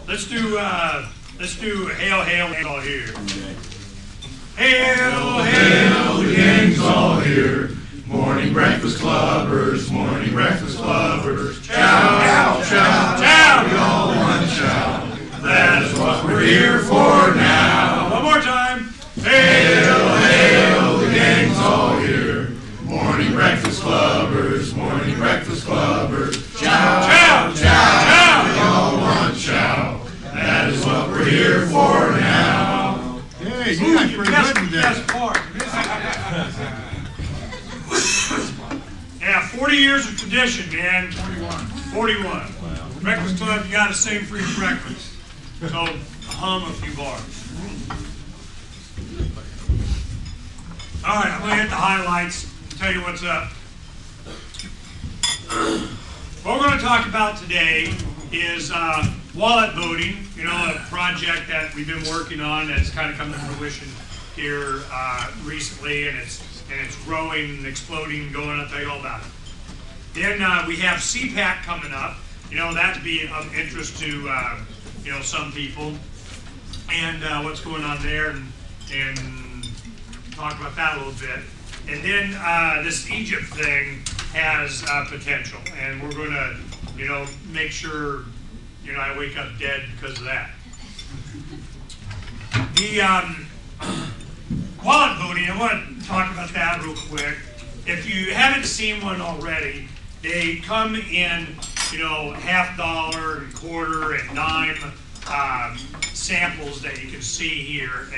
Let's do Hail, Hail, Hail, all here. Hail, hail, the gang's all here. Morning breakfast clubbers, morning breakfast clubbers. Chow, chow, chow, we all want chow. That is what we're here for now. One more time. Hail, hail, the gang's all here. Morning breakfast clubbers, morning breakfast clubbers. Chow, chow, chow, chow, we all want chow. That is what we're here for now. Hey, you got pretty good today. Best part. Yeah, 40 years of tradition, man. 41. Wow. Breakfast Club, you got to sing for your breakfast. So, hum a few bars. All right, I'm going to hit the highlights and tell you what's up. What we're going to talk about today is wallet voting, you know, a project that we've been working on that's kind of come to fruition here recently, and it's growing and exploding and going. I'll tell you all about it. Then we have CPAC coming up. You know, that'd be of interest to you know, some people, and what's going on there, and talk about that a little bit. And then this Egypt thing has potential, and we're going to, you know, make sure, you know, I wake up dead because of that. The wallet voting, I want to talk about that real quick. If you haven't seen one already, they come in, you know, $50 and quarter and dime samples that you can see here,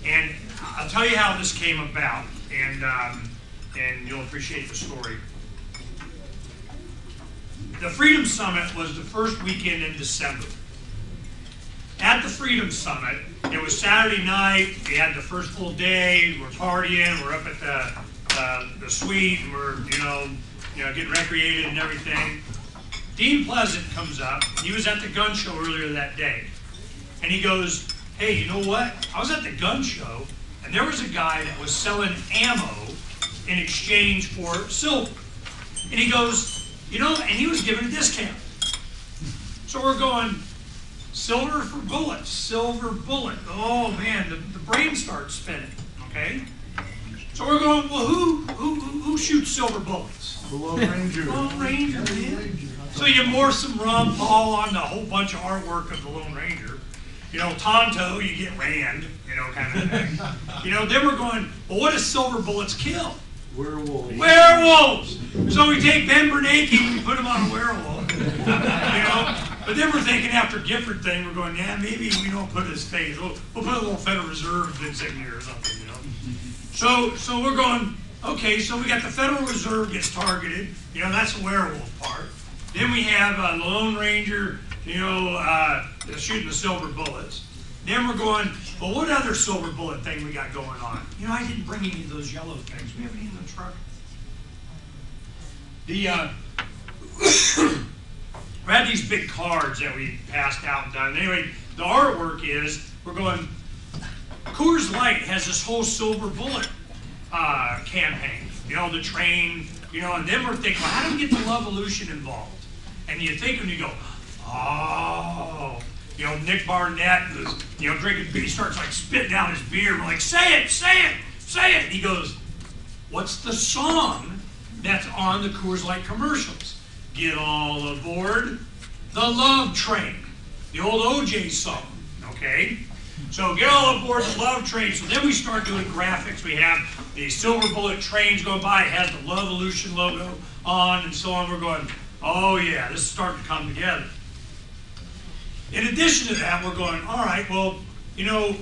and I'll tell you how this came about, and you'll appreciate the story. The Freedom Summit was the first weekend in December. At the Freedom Summit, it was Saturday night. We had the first full day. We're partying. We're up at the suite. And we're you know getting recreated and everything. Dean Pleasant comes up. He was at the gun show earlier that day, and he goes, "Hey, you know what? I was at the gun show, and there was a guy that was selling ammo in exchange for silver." And he goes, "You know," and he was giving a discount. So we're going, silver for bullets, silver bullet. Oh man, the brain starts spinning. Okay. So we're going, well, who shoots silver bullets? The Lone Ranger. Lone Ranger, man. So you pour some Ron Paul on a whole bunch of artwork of the Lone Ranger. You know, Tonto, you get Rand, you know, kind of thing. You know, then we're going, well, what does silver bullets kill? Werewolves. Werewolves! So we take Ben Bernanke and we put him on a werewolf. You know? But then we're thinking after Gifford thing, we're going, yeah, maybe we don't put his face. We'll put a little Federal Reserve insignia or something, you know? So we're going, okay, so we got the Federal Reserve gets targeted. You know, that's the werewolf part. Then we have the Lone Ranger, you know, shooting the silver bullets. Then we're going, well, what other silver bullet thing we got going on? You know, I didn't bring any of those yellow things. We have any in the truck? We had these big cards that we passed out and done. Anyway, the artwork is, we're going, Coors Light has this whole silver bullet campaign. You know, the train, you know, and then we're thinking, well, how do we get the Lovolution involved? And you think when you go, oh, you know, Nick Barnett was, you know, drinking beer, he starts like spitting out his beer. We're like, say it, say it, say it. And he goes, what's the song that's on the Coors Light commercials? Get all aboard the Love Train, the old OJ song, okay? So get all aboard the Love Train. So then we start doing graphics. We have the silver bullet trains going by. It has the Lovolution logo on and so on. We're going, oh yeah, this is starting to come together. In addition to that, we're going, all right, well, you know,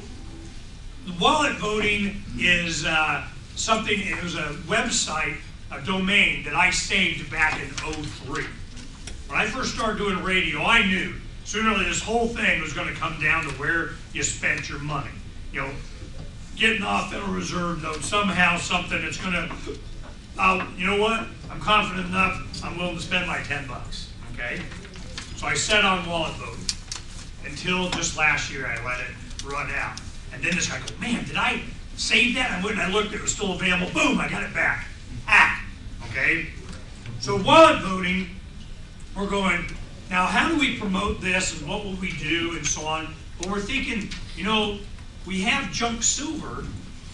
the wallet voting is something, it was a website, a domain that I saved back in '03. When I first started doing radio, I knew sooner or later this whole thing was going to come down to where you spent your money. You know, getting off Federal Reserve note, somehow something that's going to, you know what? I'm confident enough, I'm willing to spend my 10 bucks, okay? So I set on wallet voting until just last year I let it run out. And then this guy goes, man, did I save that? I went and I looked, it was still available. Boom, I got it back. Okay? So wallet voting, we're going, now how do we promote this and what will we do and so on? But we're thinking, we have junk silver.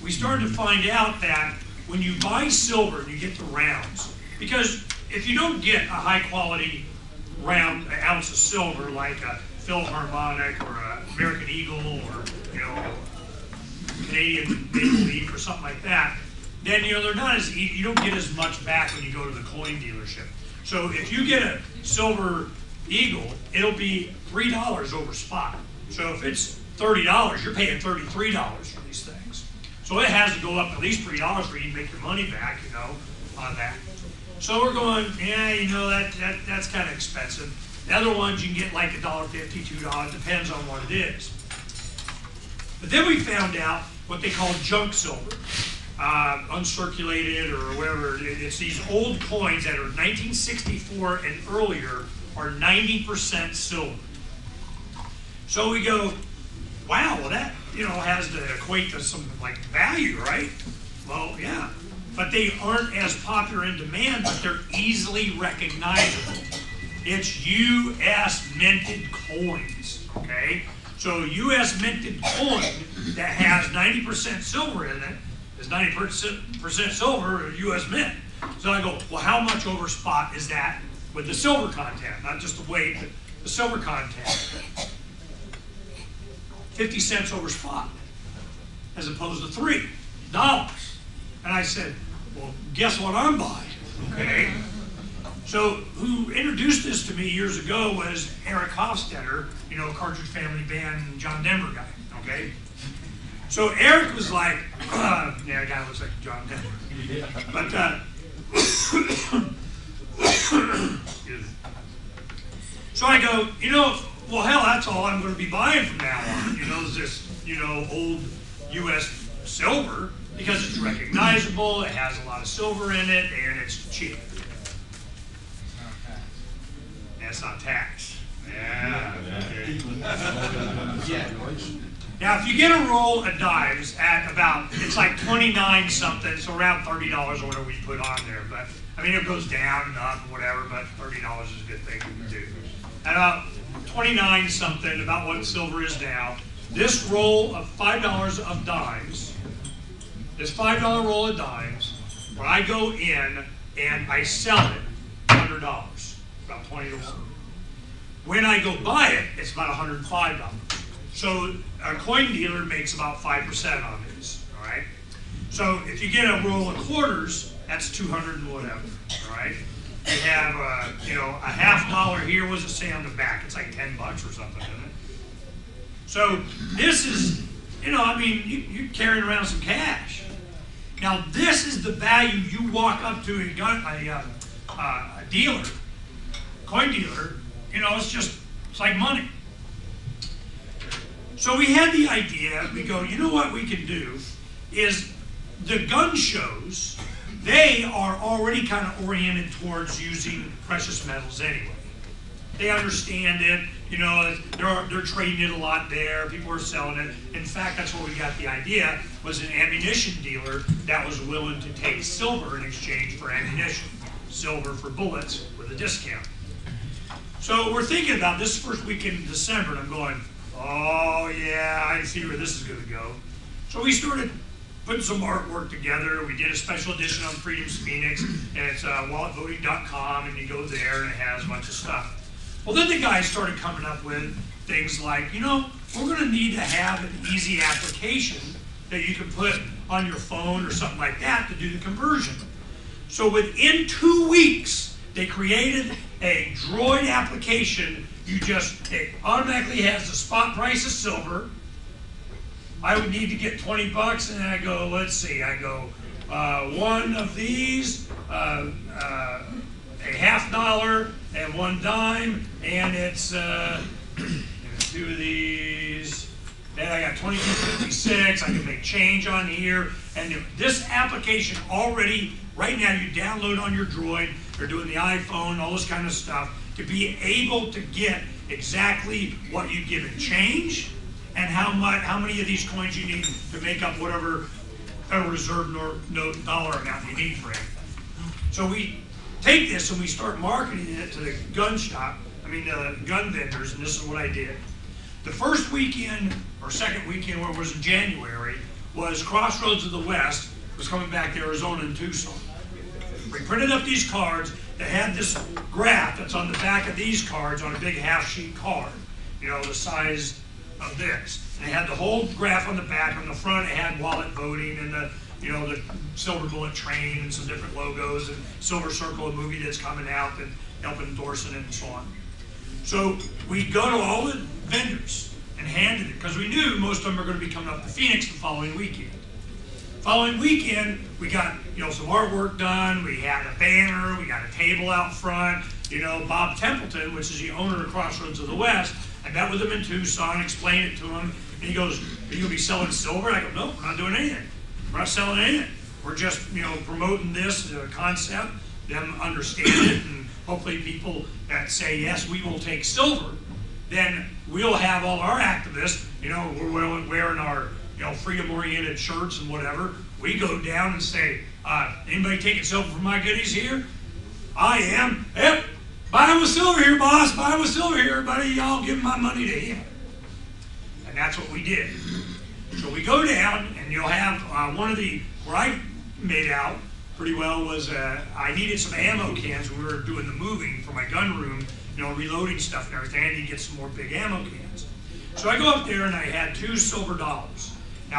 We started to find out that when you buy silver and you get the rounds, because if you don't get a high quality round ounce of silver like a Philharmonic or an American Eagle or Canadian Maple Leaf or something like that, then they're not as you don't get as much back when you go to the coin dealership. So if you get a silver Eagle, it'll be $3 over spot. So if it's $30, you're paying $33 for these things. So it has to go up at least $3 for you to make your money back, on that. So we're going, that's kind of expensive. The other ones you can get like $1.50, $2, depends on what it is. But then we found out what they call junk silver, uncirculated or whatever. It's these old coins that are 1964 and earlier are 90% silver. So we go, wow, well that has to equate to some like value, right? Well, yeah, but they aren't as popular in demand, but they're easily recognizable. It's U.S. minted coins, okay? So U.S. minted coin that has 90% silver in it is 90% silver or U.S. mint. So I go, well, how much over spot is that with the silver content? Not just the weight, but the silver content. 50 cents over spot, as opposed to $3. And I said, well, guess what I'm buying, okay? So who introduced this to me years ago was Eric Hofstetter, Cartridge Family Band, John Denver guy, okay? So Eric was like, yeah, the guy looks like John Denver. But, so I go, well, hell, that's all I'm going to be buying from now on, is this, old U.S. silver, because it's recognizable, it has a lot of silver in it, and it's cheap. That's not tax. Yeah. Now, if you get a roll of dimes at about, it's like 29 something, so around $30 or whatever we put on there. But, it goes down and up and whatever, but $30 is a good thing to do. At about 29 something, about what silver is now, this roll of $5 of dimes, this $5 roll of dimes, when I go in and I sell it, $100, about 20 to 1. When I go buy it, it's about $105. So a coin dealer makes about 5% on these, all right? So if you get a roll of quarters, that's 200 and whatever, all right? You have, a $50 here, what does it say on the back? It's like $10 or something, isn't it? So this is, you're carrying around some cash. Now this is the value you walk up to a dealer, coin dealer, it's like money. So we had the idea, we go, what we can do is the gun shows, they are already kind of oriented towards using precious metals anyway. They understand it, they're trading it a lot there, people are selling it. In fact, that's where we got the idea, was an ammunition dealer that was willing to take silver in exchange for ammunition. Silver for bullets with a discount. So we're thinking about this first weekend in December, and I'm going, oh yeah, I see where this is going to go. So we started putting some artwork together. We did a special edition on Freedom's Phoenix, and it's walletvoting.com, and you go there, and it has a bunch of stuff. Well, then the guys started coming up with things like, we're going to need to have an easy application that you can put on your phone or something like that to do the conversion. So within 2 weeks, they created a Droid application. It automatically has the spot price of silver. I would need to get 20 bucks, and then I go, let's see, one of these, a $50 and one dime, and it's 2 of these. Then I got 22.56. I can make change on here, and this application already, right now, you download on your Droid. They're doing the iPhone, all this kind of stuff, to be able to get exactly what you give in change and how many of these coins you need to make up whatever Federal Reserve note dollar amount you need for it. So we take this and we start marketing it to the gun shop. gun vendors, and this is what I did. The first weekend, or second weekend, where it was in January, was Crossroads of the West was coming back to Arizona and Tucson. We printed up these cards that had this graph that's on the back of these cards on a big half-sheet card, the size of this. And it had the whole graph on the back. On the front, it had wallet voting and the Silver Bullet Train and some different logos and Silver Circle, a movie that's coming out and helping endorsing it and so on. So we go to all the vendors and handed it because we knew most of them were going to be coming up to Phoenix the following weekend. Following weekend, we got some artwork done. We had a banner. We got a table out front. Bob Templeton, which is the owner of Crossroads of the West, I met with him in Tucson, explained it to him, and he goes, "Are you going to be selling silver?" I go, "No, we're not doing anything. We're not selling anything. We're just promoting this concept, them understand it, and hopefully people that say yes, we will take silver, then we'll have all our activists. We're wearing our freedom-oriented shirts and whatever. We go down and say, anybody taking silver for my goodies here? I am. Yep. Buy with silver here, boss. Buy with silver here, everybody. Y'all give my money to him." And that's what we did. So we go down, and you'll have where I made out pretty well was I needed some ammo cans when we were doing the moving for my gun room, reloading stuff and everything. I need to get some more big ammo cans. So I go up there, and I had $2 silver. Now,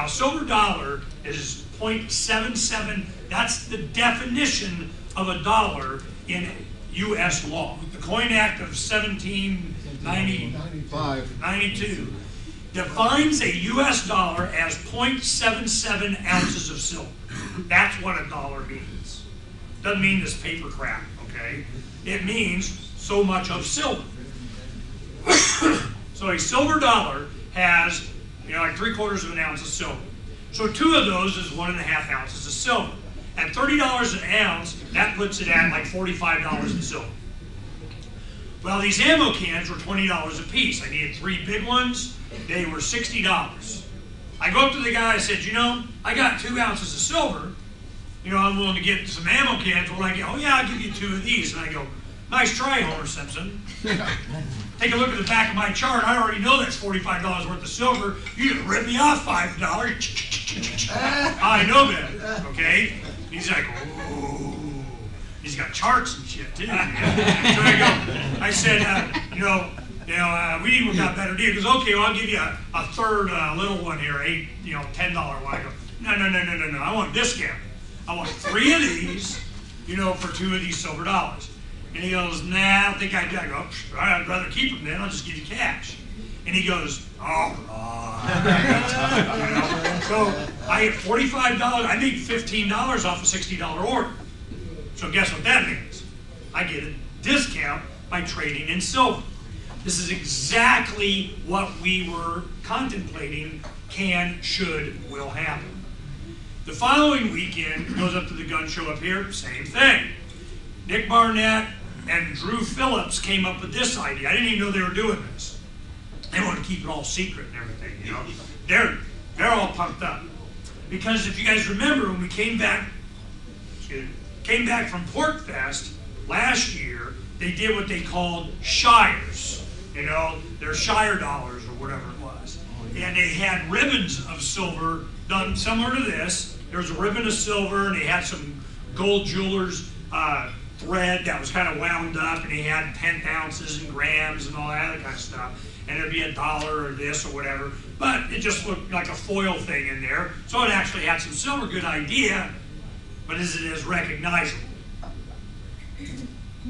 a silver dollar is 0.77. That's the definition of a dollar in U.S. law. The Coin Act of 1792 defines a U.S. dollar as 0.77 ounces of silver. That's what a dollar means. Doesn't mean this paper crap, okay? It means so much of silver. So a silver dollar has, like 3/4 of an ounce of silver. So 2 of those is 1.5 ounces of silver. At $30 an ounce, that puts it at like $45 in silver. Well, these ammo cans were $20 a piece. I needed 3 big ones. They were $60. I go up to the guy, I said, I got 2 ounces of silver. I'm willing to get some ammo cans. Well, oh yeah, I'll give you 2 of these. And I go, "Nice try, Homer Simpson." Take a look at the back of my chart. I already know that's $45 worth of silver. You just rip me off $5. I know better, okay? He's like, "Ooh." He's got charts and shit too. So I said, we got a better deal. He goes, "Okay, well, I'll give you a third little one here, $10 one." I go, No. I want a discount. I want 3 of these, for 2 of these silver dollars. And he goes, "Nah, I don't think I do." I go, "All right, I'd rather keep them then. I'll just give you cash." And he goes, "All right." So I get $45. I made $15 off a $60 order. So guess what that means? I get a discount by trading in silver. This is exactly what we were contemplating will happen. The following weekend, goes up to the gun show up here, same thing. Nick Barnett and Drew Phillips came up with this idea. I didn't even know they were doing this. They want to keep it all secret and everything, They're all pumped up. Because if you guys remember, when we came back from Pork Fest last year, they did what they called shires. Their shire dollars or whatever it was. And they had ribbons of silver done similar to this. There was a ribbon of silver, and they had some gold jewelers thread that was kind of wound up, and they had 10 ounces and grams and all that other kind of stuff. And there'd be $1 or this or whatever. But it just looked like a foil thing in there. So it actually had some silver. Good idea, but is it as recognizable?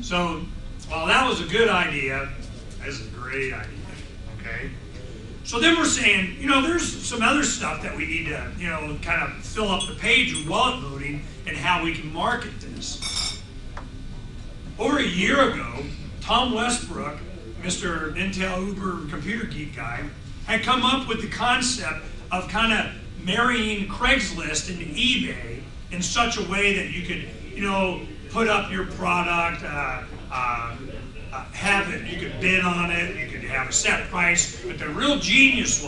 So, while that was a good idea, that's a great idea, okay? So then we're saying, there's some other stuff that we need to, kind of fill up the page with wallet voting and how we can market this. Over a year ago, Tom Westbrook, Mr. Intel Uber computer geek guy, had come up with the concept of kind of marrying Craigslist and eBay in such a way that you could, put up your product, have it, you could bid on it, you could have a set price. But the real genius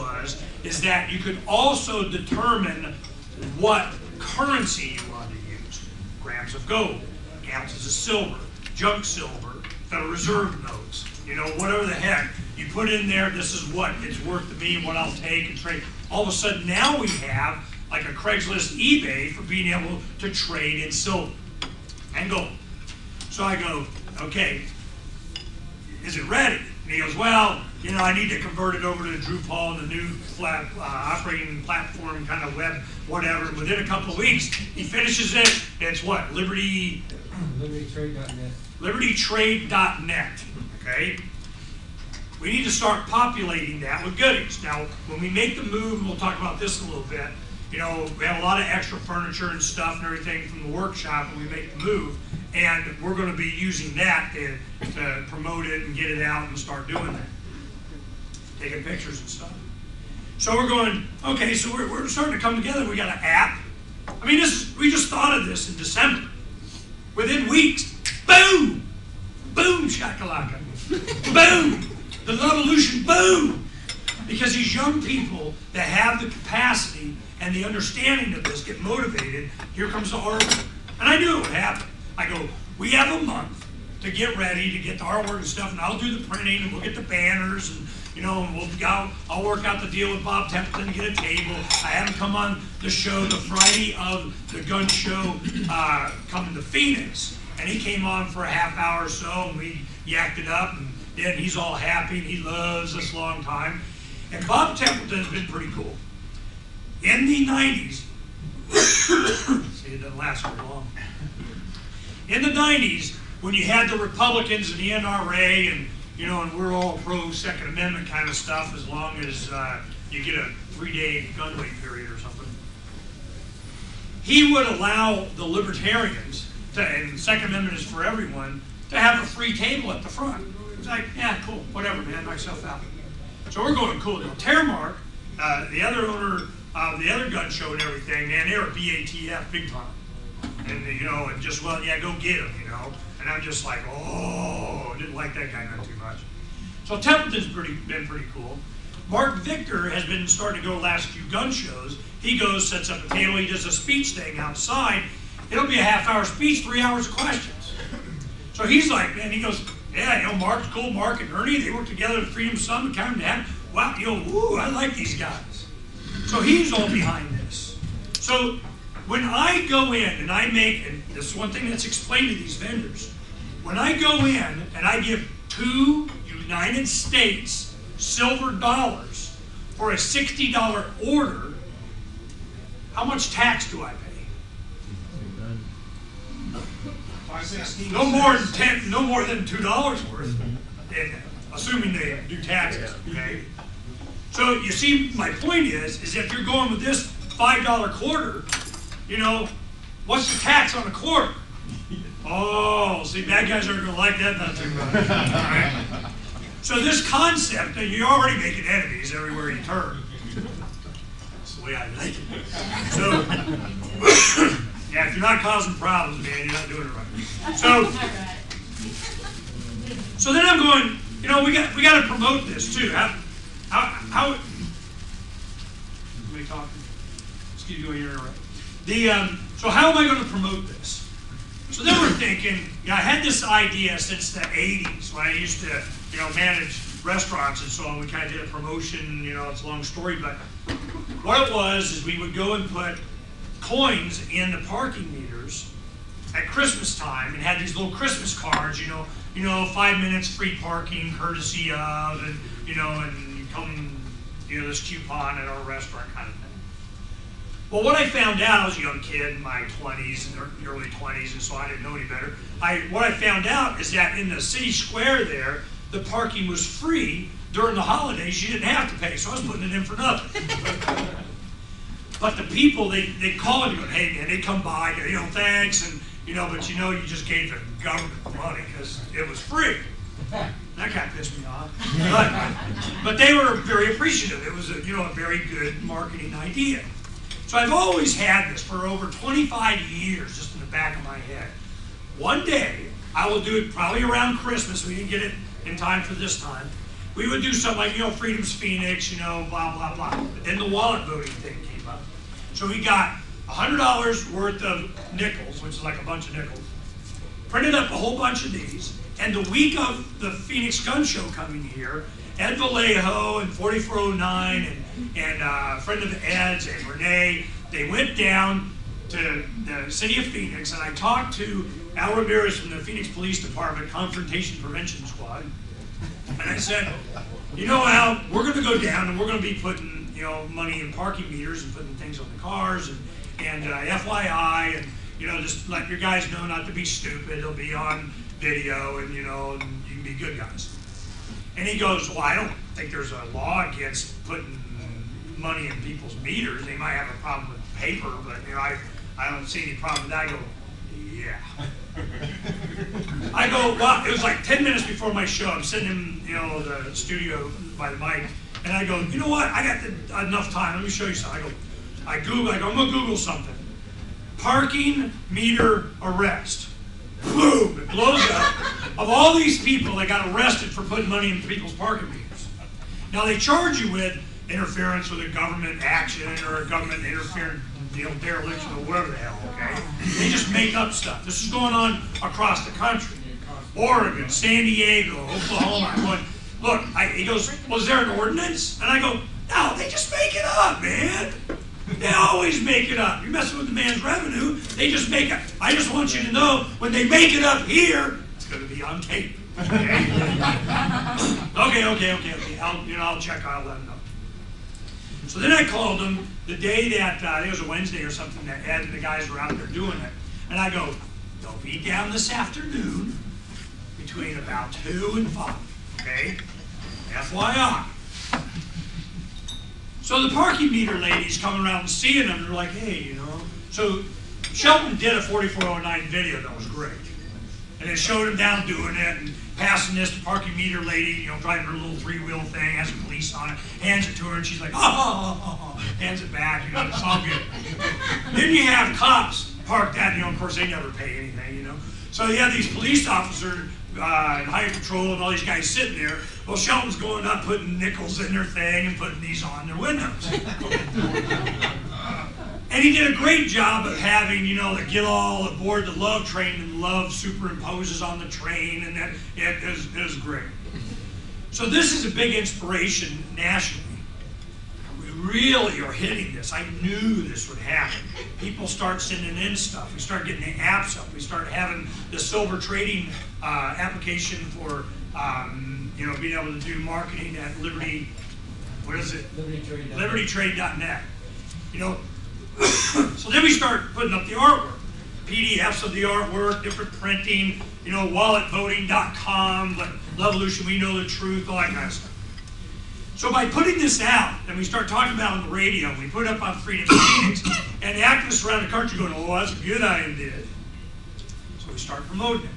is that you could also determine what currency you want to use. Grams of gold, ounces of silver, junk silver, Federal Reserve notes, You know, whatever the heck. You put in there, this is what it's worth to me and what I'll take and trade. All of a sudden now we have like a Craigslist eBay for being able to trade in silver and gold. So I go, okay, is it ready? And he goes, well, you know, I need to convert it over to Drupal and the new operating platform kind of web, whatever. And within a couple of weeks, he finishes it. It's what? LibertyTrade.net. LibertyTrade.net, okay? We need to start populating that with goodies. Now, when we make the move, and we'll talk about this in a little bit, you know, we have a lot of extra furniture and stuff and everything from the workshop when we make the move, and we're going to be using that to promote it and get it out and start doing that. Taking pictures and stuff. So we're going, okay, so we're starting to come together. We got an app. I mean, we just thought of this in December. Within weeks, boom! Boom, shakalaka. Boom! The revolution, boom! Because these young people that have the capacity and the understanding of this get motivated, here comes the artwork. And I knew it would happen. I go, we have a month to get ready, to get the artwork and stuff, and I'll do the printing, and we'll get the banners, and you know, and I'll work out the deal with Bob Templeton to get a table. I have him come on the show the Friday of the gun show coming to Phoenix. And he came on for a half hour or so, and we yacked it up, and then he's all happy, and he loves this long time. And Bob Templeton's been pretty cool. In the 90s, see, it doesn't last very long. In the 90s, when you had the Republicans and the NRA, and you know, and we're all pro Second Amendment kind of stuff, as long as you get a 3-day gun wait period or something, he would allow the libertarians, and Second Amendment is for everyone, to have a free table at the front. It's like, yeah, cool, whatever, man, knock yourself out. So we're going, cool. Now, Termark, the other owner of the other gun show and everything, man, they were BATF big time. And, you know, and just, well, yeah, go get him, you know. And I'm just like, oh, didn't like that guy not too much. So Templeton's been pretty cool. Mark Victor has been starting to go the last few gun shows. He goes, sets up a table, he does a speech thing outside. It'll be a half-hour speech, 3 hours of questions. So he's like, man, he goes, yeah, you know, Mark's cool. Mark and Ernie, they work together at Freedom Summit, kind of dad. Wow, you know, woo, I like these guys. So he's all behind this. So when I go in and I make, and this is one thing that's explained to these vendors, when I go in and I give 2 United States silver dollars for a $60 order, how much tax do I pay? No more than $2 worth, assuming they do taxes. Okay. So you see, my point is if you're going with this $5 quarter, you know, what's the tax on a quarter? Oh, see, bad guys aren't going to like that not too much. All right? So this concept that you're already making enemies everywhere you turn. That's the way I like it. So, yeah, if you're not causing problems, man, you're not doing it right. So then I'm going, you know, we got to promote this too. How am I talking? Excuse me, you're right. So how am I going to promote this? So then we're thinking, you know, I had this idea since the 80s when I used to, you know, manage restaurants and so on. We kind of did a promotion, you know, it's a long story, but what it was is we would go and put coins in the parking meters at Christmas time and had these little Christmas cards, you know, 5 minutes free parking courtesy of, and you know, and you come, you know, this coupon at our restaurant kind of thing. Well, what I found out, I was a young kid in my 20s and early 20s, and so I didn't know any better. What I found out is that in the city square there, the parking was free. During the holidays, you didn't have to pay, so I was putting it in for nothing. But the people, they call and go, hey man, they come by, you know, thanks, and you know, but you know, you just gave the government the money because it was free. That kind of pissed me off. But they were very appreciative. It was a, you know, a very good marketing idea. So I've always had this for over 25 years, just in the back of my head. One day, I will do it probably around Christmas. We didn't get it in time for this time. We would do something like, you know, Freedom's Phoenix, you know, blah, blah, blah. But then the wallet voting thing came up. So we got $100 worth of nickels, which is like a bunch of nickels, printed up a whole bunch of these, And the week of the Phoenix Gun Show coming here, Ed Vallejo and 4409 and a friend of Ed's and Renee, they went down to the city of Phoenix, and I talked to Al Ramirez from the Phoenix Police Department Confrontation Prevention Squad, and I said, you know, Al, we're going to go down and we're going to be putting, you know, money in parking meters and putting things on the cars and FYI, and, you know, just let your guys know not to be stupid. It'll be on video, and, you know, and you can be good guys. And he goes, well, I don't think there's a law against putting money in people's meters. They might have a problem with paper, but, you know, I don't see any problem with that. I go, yeah. I go, well, it was like 10 minutes before my show. I'm sitting in, you know, the studio by the mic, and I go, you know what? I got enough time. Let me show you something. I go, I'm going to Google something. Parking meter arrest. Boom, it blows up. Of all these people that got arrested for putting money in people's parking meters. Now they charge you with interference with a government action or a government interference, you know, dereliction or whatever the hell, okay? They just make up stuff. This is going on across the country. Oregon, San Diego, Oklahoma. I'm going, look, he goes, was there an ordinance? And I go, no, they just make it up, man. They always make it up. You're messing with the man's revenue. They just make it. I just want you to know, when they make it up here, it's going to be on tape. Okay? Okay. I'll check. I'll let them know. So then I called them the day that, I think it was a Wednesday or something, that Ed and the guys were out there doing it. And I go, they'll be down this afternoon between about 2 and 5. Okay? FYI. So the parking meter ladies coming around and seeing them, they're like, hey, you know. So Shelton did a 4409 video that was great. And it showed him down doing it and passing this to parking meter lady, you know, driving her little 3-wheel thing, has a police on it, hands it to her, and she's like, oh, hands it back, you know, it's all good. Then you have cops parked that, you know, of course they never pay anything, you know. So you have these police officers in highway patrol and all these guys sitting there. Well, Shelton's going up, putting nickels in their thing and putting these on their windows. And he did a great job of having, you know, the get all aboard the love train, and love superimposes on the train, and that it was great. So this is a big inspiration nationally. We really are hitting this. I knew this would happen. People start sending in stuff. We start getting the apps up. We start having the silver trading application for, you know, being able to do marketing at Liberty. What is it? LibertyTrade.net. You know. So then we start putting up the artwork, PDFs of the artwork, different printing, you know, walletvoting.com, Levolution, we know the truth, all that kind of stuff. So by putting this out, and we start talking about it on the radio, we put it up on Freedom Phoenix, and the activists around the country going, oh, that's a good idea. So we start promoting it.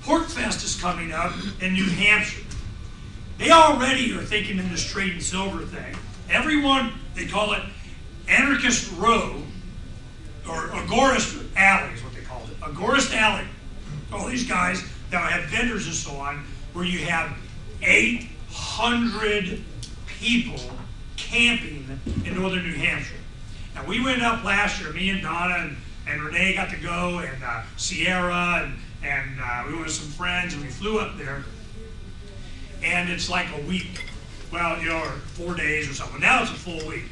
Pork Fest is coming up in New Hampshire. They already are thinking in this trade and silver thing. Everyone, they call it Anarchist Row, or Agorist Alley is what they called it. Agorist Alley. All these guys that have vendors and so on, where you have 800 people camping in northern New Hampshire. Now we went up last year, me and Donna and Renee got to go, and Sierra, and we went with some friends, and we flew up there. And it's like a week, well, you know, or 4 days or something. Now it's a full week.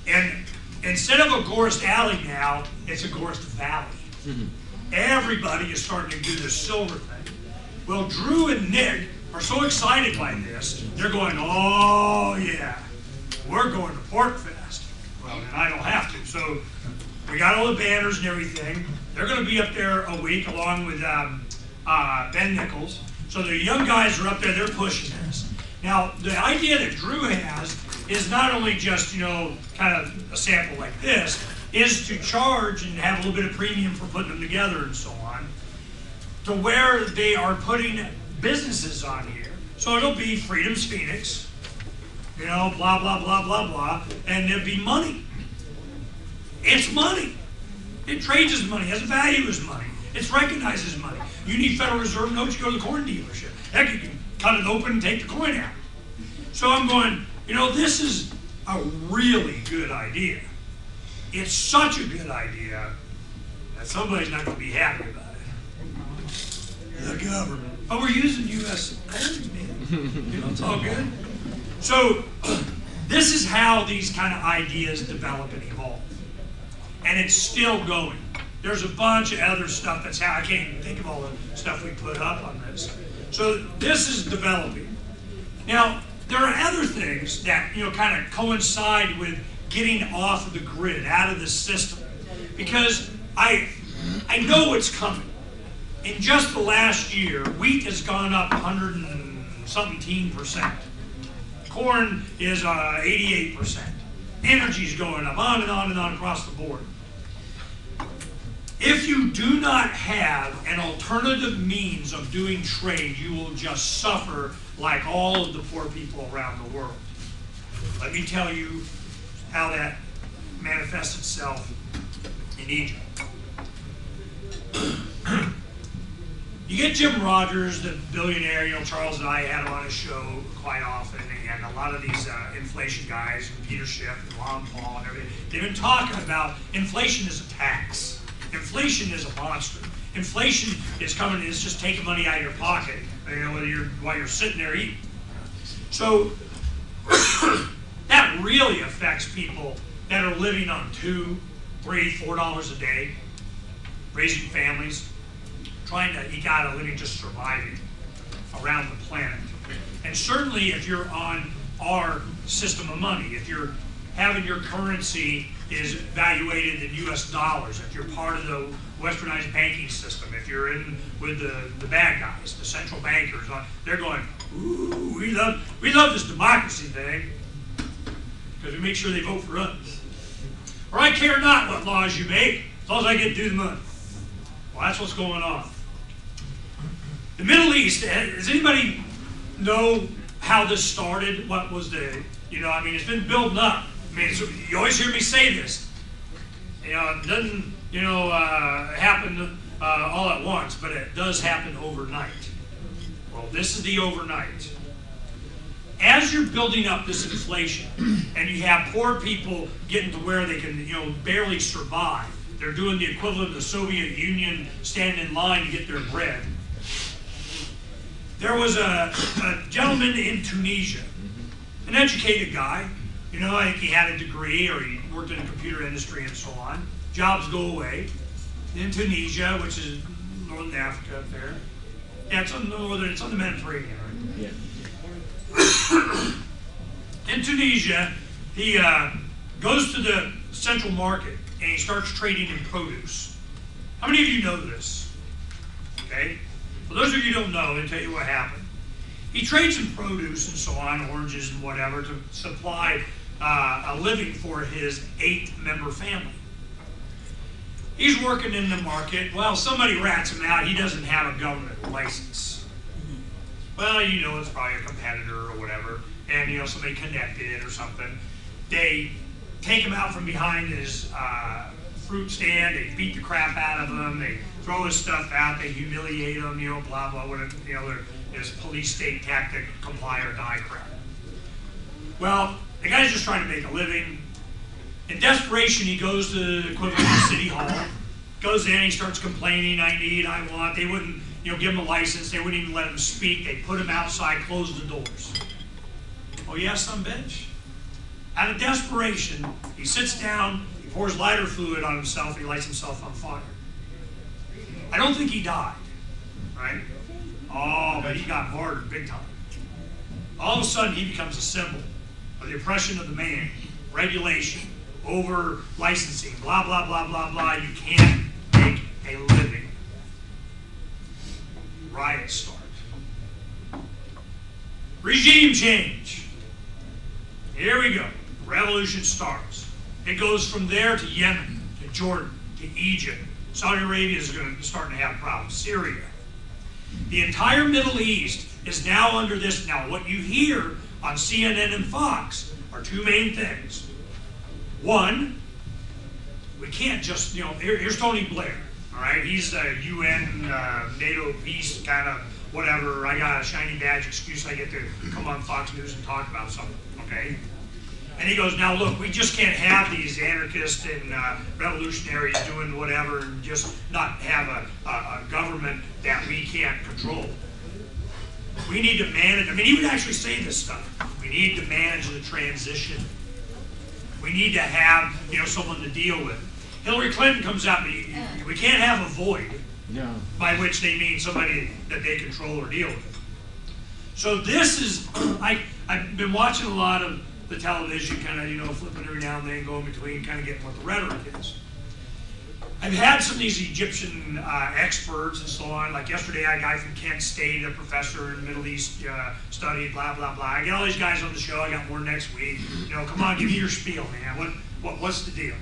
And instead of Agorist Alley now, it's Agorist Valley. Mm-hmm. Everybody is starting to do this silver thing. Well, Drew and Nick are so excited by this, they're going, oh yeah, we're going to Pork Fest. Well, then I don't have to. So we got all the banners and everything. They're going to be up there a week along with Ben Nichols. So the young guys are up there, they're pushing this. Now, the idea that Drew has is not only just, you know, kind of a sample like this, is to charge and have a little bit of premium for putting them together and so on, to where they are putting businesses on here. So it'll be Freedom's Phoenix, you know, blah, blah, blah, blah, blah, and there'll be money. It's money. It trades as money, has a value as money. It's recognized as money. You need Federal Reserve notes, you go to the coin dealership. Heck, you can cut it open and take the coin out. So I'm going, you know, this is a really good idea. It's such a good idea that somebody's not going to be happy about it. The government. Oh, we're using U.S. coins, man. You know, it's all good. So this is how these kind of ideas develop and evolve. And it's still going. There's a bunch of other stuff that's how I can't even think of all the stuff we put up on this. So this is developing. Now, there are other things that, you know, kind of coincide with getting off of the grid, out of the system. Because I know it's coming. In just the last year, wheat has gone up 100 and something%. Corn is 88%. Energy's going up, on and on and on across the board. If you do not have an alternative means of doing trade, you will just suffer like all of the poor people around the world. Let me tell you how that manifests itself in Egypt. You get Jim Rogers, the billionaire, you know, Charles and I had him on a show quite often, and a lot of these inflation guys, and Peter Schiff and Ron Paul and everything, they've been talking about inflation is a tax. Inflation is a monster. Inflation is coming, it's just taking money out of your pocket, you know, while you're sitting there eating. So that really affects people that are living on $2, $3, $4 a day, raising families, trying to eke out a living, just surviving around the planet. And certainly if you're on our system of money, if you're having your currency is evaluated in US dollars, if you're part of the westernized banking system, if you're in with the bad guys, the central bankers, they're going, ooh, we love this democracy thing because we make sure they vote for us. Or I care not what laws you make, as long as I get to do the money. Well, that's what's going on. The Middle East, does anybody know how this started? What was the, you know, I mean, it's been building up. I mean, you always hear me say this. You know, it doesn't, you know, happen all at once, but it does happen overnight. Well, this is the overnight. As you're building up this inflation, and you have poor people getting to where they can, you know, barely survive. They're doing the equivalent of the Soviet Union standing in line to get their bread. There was a gentleman in Tunisia, an educated guy. You know, I think he had a degree or he worked in the computer industry and so on. Jobs go away. In Tunisia, which is northern Africa up there. Yeah, it's on the Mediterranean, right? Yeah. In Tunisia, he goes to the central market and he starts trading in produce. How many of you know this? Okay. For those of you who don't know, let me tell you what happened. He trades in produce and so on, oranges and whatever, to supply a living for his 8-member family. He's working in the market. Well, somebody rats him out. He doesn't have a government license. Well, you know, it's probably a competitor or whatever, and, you know, somebody connected or something. They take him out from behind his fruit stand. They beat the crap out of him. They throw his stuff out. They humiliate him, you know, blah, blah, whatever, you know, there's police state tactic, comply or die crap. Well, the guy's just trying to make a living. In desperation, he goes to the equivalent of City Hall, goes in, he starts complaining, I want. They wouldn't, you know, give him a license. They wouldn't even let him speak. They put him outside, closed the doors. Oh, yeah, some bitch. Out of desperation, he sits down, he pours lighter fluid on himself, and he lights himself on fire. I don't think he died, right? Oh, but he got martyred big time. All of a sudden, he becomes a symbol of the oppression of the man, regulation, over licensing, blah, blah, blah, blah, blah. You can't make a living. Riots start. Regime change. Here we go. Revolution starts. It goes from there to Yemen, to Jordan, to Egypt. Saudi Arabia is starting to have problems. Syria. The entire Middle East is now under this. Now, what you hear on CNN and Fox are two main things. One, we can't just, you know, here's Tony Blair, all right? He's a UN, NATO peace kind of whatever. I got a shiny badge excuse. I get to come on Fox News and talk about something, okay? And he goes, now look, we just can't have these anarchists and revolutionaries doing whatever and just not have a government that we can't control. We need to manage, I mean, he would actually say this stuff. We need to manage the transition. We need to have, someone to deal with. Hillary Clinton comes out, we can't have a void, by which they mean somebody that they control or deal with. So this is, I've been watching a lot of the television, kind of, flipping every now and then, going between, kind of getting what the rhetoric is. I've had some of these Egyptian experts and so on. Like yesterday, I had a guy from Kent State, a professor in Middle East study, blah, blah, blah. I get all these guys on the show. I got more next week. Come on, give me your spiel, man. What's the deal?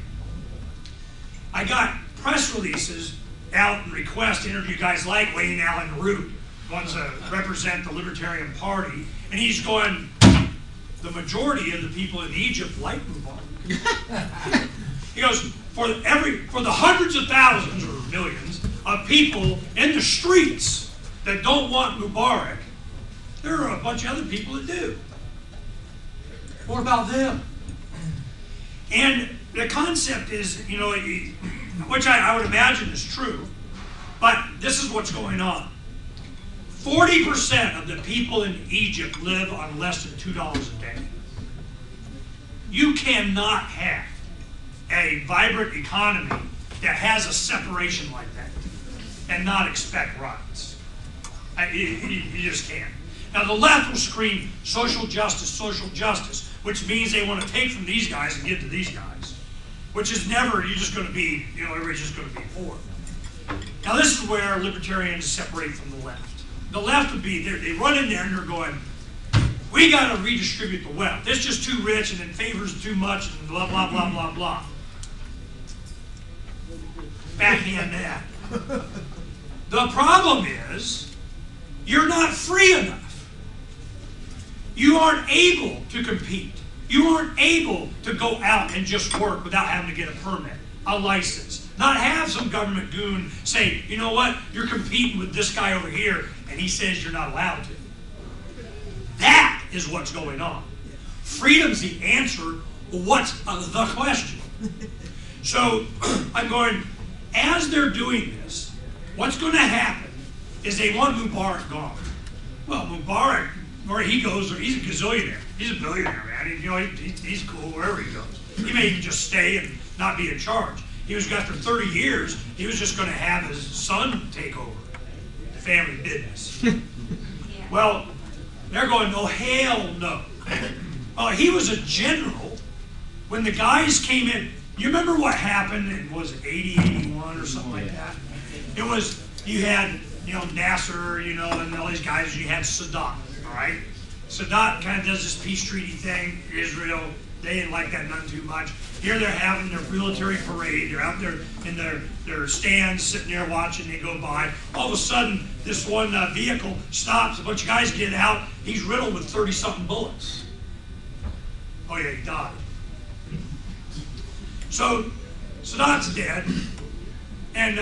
I got press releases out and requests to interview guys like Wayne Allen Root, wants to represent the Libertarian Party, and he's going, the majority of the people in Egypt like Mubarak. He goes, for the hundreds of thousands or millions of people in the streets that don't want Mubarak, there are a bunch of other people that do. What about them? And the concept is, which I would imagine is true, but this is what's going on. 40% of the people in Egypt live on less than $2 a day. You cannot have a vibrant economy that has a separation like that and not expect rights. You just can't. Now the left will scream social justice, which means they want to take from these guys and give to these guys, which is never, you're just going to be, everybody's just going to be poor. Now this is where libertarians separate from the left. The left would be, they run in there and they're going, we got to redistribute the wealth. It's just too rich and it favors too much and blah, blah, blah, blah, blah. Backhand that. The problem is, you're not free enough. You aren't able to compete. You aren't able to go out and just work without having to get a permit, a license. Not have some government goon say, you know what, you're competing with this guy over here, and he says you're not allowed to. That is what's going on. Freedom's the answer. What's the question? So I'm going, as they're doing this, what's going to happen is they want Mubarak gone. Well, Mubarak, where he goes, he's a gazillionaire. He's a billionaire, man. He's cool wherever he goes. He may even just stay and not be in charge. He was, after 30 years, he was just going to have his son take over the family business. Well, they're going, no, hell no. He was a general when the guys came in. You remember what happened? It was 80, 81 or something like that. It was, you had, Nasser, and all these guys. You had Sadat, all right? Sadat kind of does this peace treaty thing. Israel, they didn't like that none too much. Here they're having their military parade. They're out there in their stands, sitting there watching. They go by. All of a sudden, this one vehicle stops. A bunch of guys get out. He's riddled with 30-something bullets. Oh yeah, he died. So Sadat's dead, and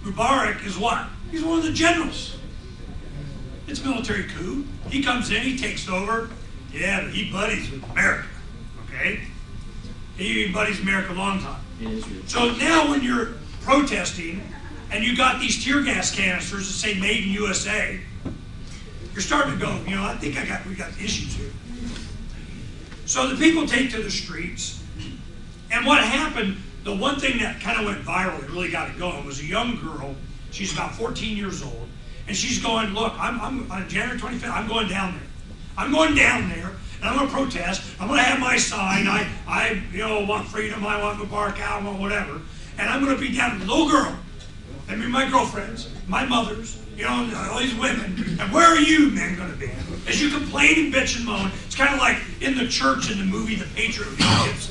Mubarak is what? He's one of the generals. It's a military coup. He comes in, he takes over. Yeah, but he buddies with America, okay? He buddies America a long time. So now when you're protesting and you got these tear gas canisters that say "Made in USA," you're starting to go, I think we got issues here. So the people take to the streets. And what happened, the one thing that kind of went viral that really got it going was a young girl. She's about 14 years old. And she's going, look, I'm on January 25th, I'm going down there. I'm going down there, and I'm going to protest. I'm going to have my sign. I want freedom. I want Mubarak out. I want whatever. And I'm going to be down with a little girl. I mean, my girlfriends, my mothers, all these women. And where are you men going to be? As you complain and bitch and moan, it's kind of like in the church in the movie The Patriot of Egypt.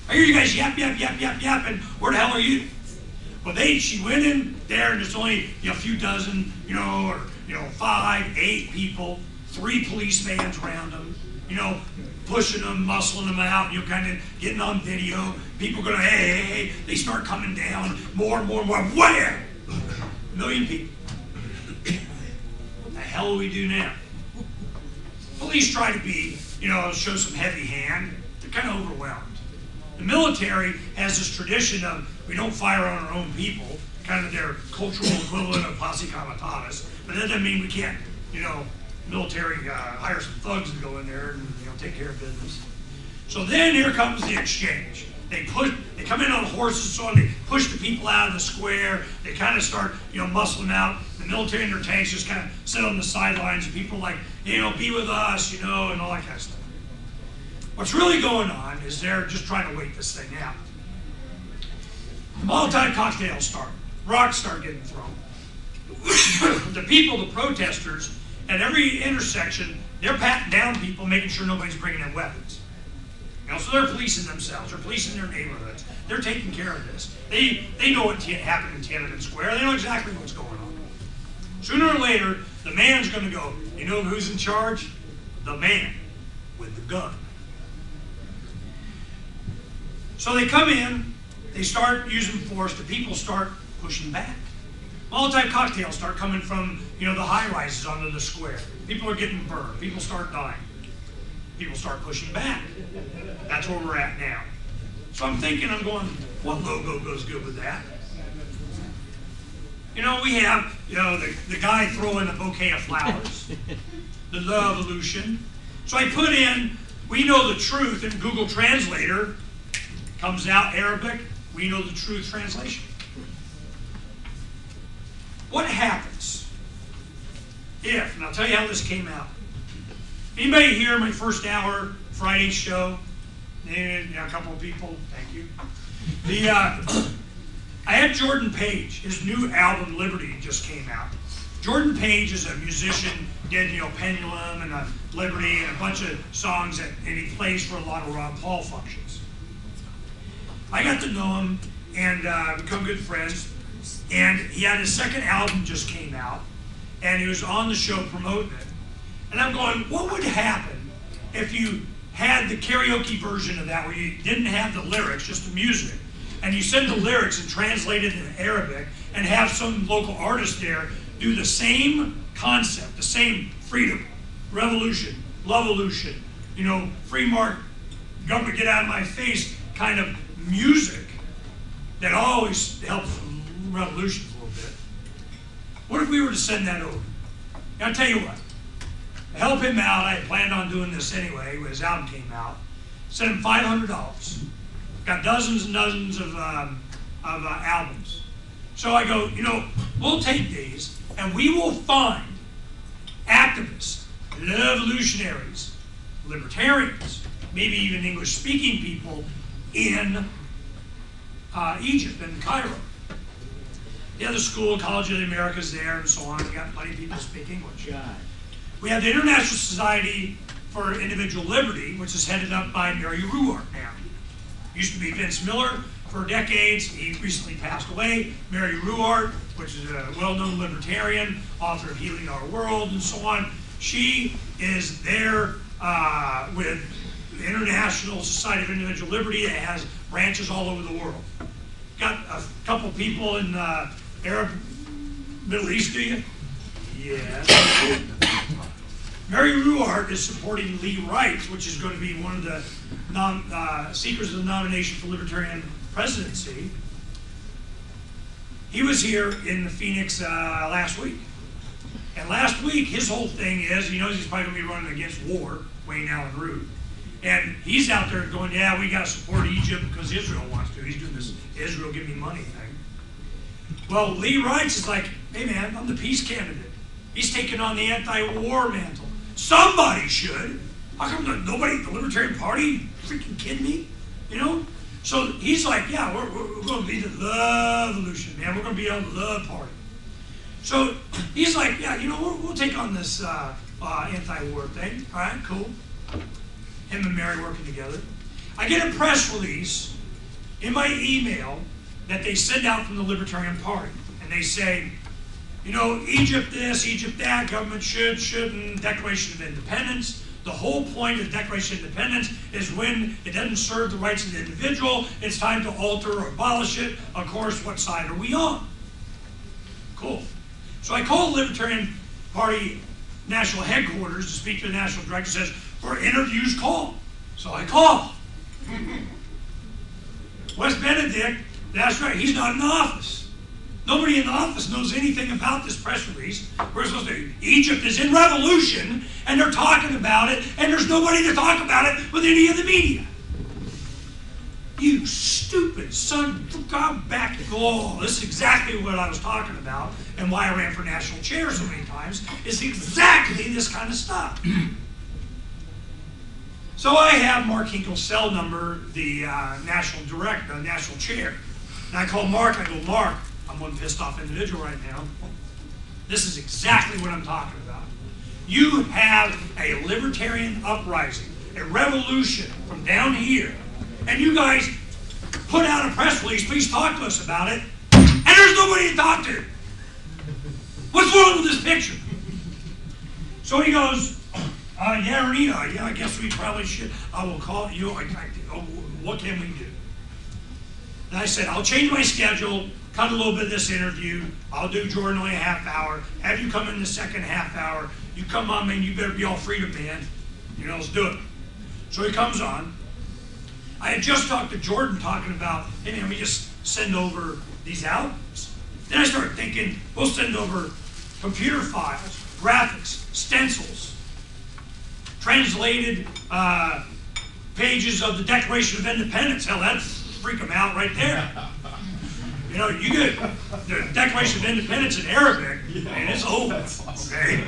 I hear you guys yap, yap, yap, yap, yap, and where the hell are you? Well, she went in there, and there's only a few dozen, or 5, 8 people, 3 police vans around them, pushing them, muscling them out, kind of getting on video. People going, hey. They start coming down, more and more and more. Wham! 1 million people. What the hell do we do now? Police try to be, show some heavy hand. They're kind of overwhelmed. The military has this tradition of we don't fire on our own people. kind of their cultural equivalent of posse comitatus. But that doesn't mean we can't, military hire some thugs to go in there and take care of business. So then here comes the exchange. They come in on horses, so on. They push the people out of the square. They kind of start, muscling out. The military and their tanks just kind of sit on the sidelines, and people are like, be with us, and all that kind of stuff. What's really going on is they're just trying to wait this thing out. The Molotov cocktails start. Rocks start getting thrown. The people, the protesters, at every intersection, they're patting down people, making sure nobody's bringing in weapons. So they're policing themselves. They're policing their neighborhoods. They're taking care of this. They know what happened in Tiananmen Square. They know exactly what's going on. Sooner or later, the man's going to go, you know who's in charge? The man with the gun. So they come in, they start using force, the people start pushing back. Molotov cocktails start coming from, the high-rises onto the square. People are getting burned. People start dying. People start pushing back. That's where we're at now. So I'm going, what logo goes good with that? We have, the guy throwing a bouquet of flowers, the Love-olution. So I put in, we know the truth, and Google Translator comes out Arabic, we know the truth translation. What happens if, and I'll tell you how this came out. Anybody here my first hour Friday show? A couple of people, thank you. I had Jordan Page, his new album Liberty just came out. Jordan Page is a musician, did Pendulum and Liberty and a bunch of songs and he plays for a lot of Ron Paul functions. I got to know him and become good friends. And he had his second album just came out, and he was on the show promoting it. And I'm going, what would happen if you had the karaoke version of that where you didn't have the lyrics, just the music, and you send the lyrics and translate it into Arabic and have some local artist there do the same concept, the same freedom, revolution, love-olution, free market, government get out of my face kind of music that always helps revolutions a little bit. What if we were to send that over? I'll tell you what, to help him out, I planned on doing this anyway when his album came out. Sent him $500. Got dozens and dozens of albums. So I go, we'll take these and we will find activists, revolutionaries, libertarians, maybe even English-speaking people in Egypt and Cairo. The other school, College of the Americas there, and so on. We got plenty of people speak English. We have the International Society for Individual Liberty, which is headed up by Mary Ruwart now. Used to be Vince Miller for decades. He recently passed away. Mary Ruwart, which is a well-known libertarian, author of Healing Our World, and so on. She is there with the International Society of Individual Liberty that has branches all over the world. Got a couple people in Arab Middle East, do you? Yes. Mary Ruwart is supporting Lee Wright, which is going to be one of the seekers of the nomination for Libertarian presidency. He was here in Phoenix last week. And last week, his whole thing is, he knows he's probably going to be running against war, Wayne Allen Root. And he's out there going, yeah, we got to support Egypt because Israel wants to. He's doing this Israel give me money thing. Well, Lee Wright is like, hey man, I'm the peace candidate. He's taking on the anti-war mantle. Somebody should. How come nobody, the Libertarian Party, freaking kidding me? So he's like, yeah, we're going to be the Love-olution, man. We're going to be on the Love Party. So he's like, yeah, we'll take on this anti-war thing. All right, cool. Him and Mary working together. I get a press release in my email that they send out from the Libertarian Party. And they say, Egypt this, Egypt that, government should, shouldn't, Declaration of Independence. The whole point of the Declaration of Independence is when it doesn't serve the rights of the individual, it's time to alter or abolish it. Of course, what side are we on? Cool. So I call the Libertarian Party national headquarters to speak to the national director, says, for interviews, call. So I call. Wes Benedict, that's right, he's not in the office. Nobody in the office knows anything about this press release. We're supposed to, Egypt is in revolution, and they're talking about it, and there's nobody to talk about it with any of the media. You stupid son, go back. Oh, this is exactly what I was talking about, and why I ran for national chair so many times, is exactly this kind of stuff. So I have Mark Hinkle's cell number, the national chair. And I call Mark, I go, Mark, I'm one pissed off individual right now. This is exactly what I'm talking about. You have a libertarian uprising, a revolution from down here, and you guys put out a press release, please talk to us about it, and there's nobody to talk to. What's wrong with this picture? So he goes, yeah, Ernest, yeah, I guess we probably should. I will call you. What can we do? And I said, I'll change my schedule, cut a little bit of this interview. I'll do Jordan only a half hour. Have you come in the second half hour. You come on, man, you better be all freedom, man. You know, let's do it. So he comes on. I had just talked to Jordan talking about, hey, man, we just send over these albums. Then I started thinking, we'll send over computer files, graphics, stencils, translated pages of the Declaration of Independence. Hell, that'd freak them out right there. You know, you get the Declaration of Independence in Arabic, and it's over, okay?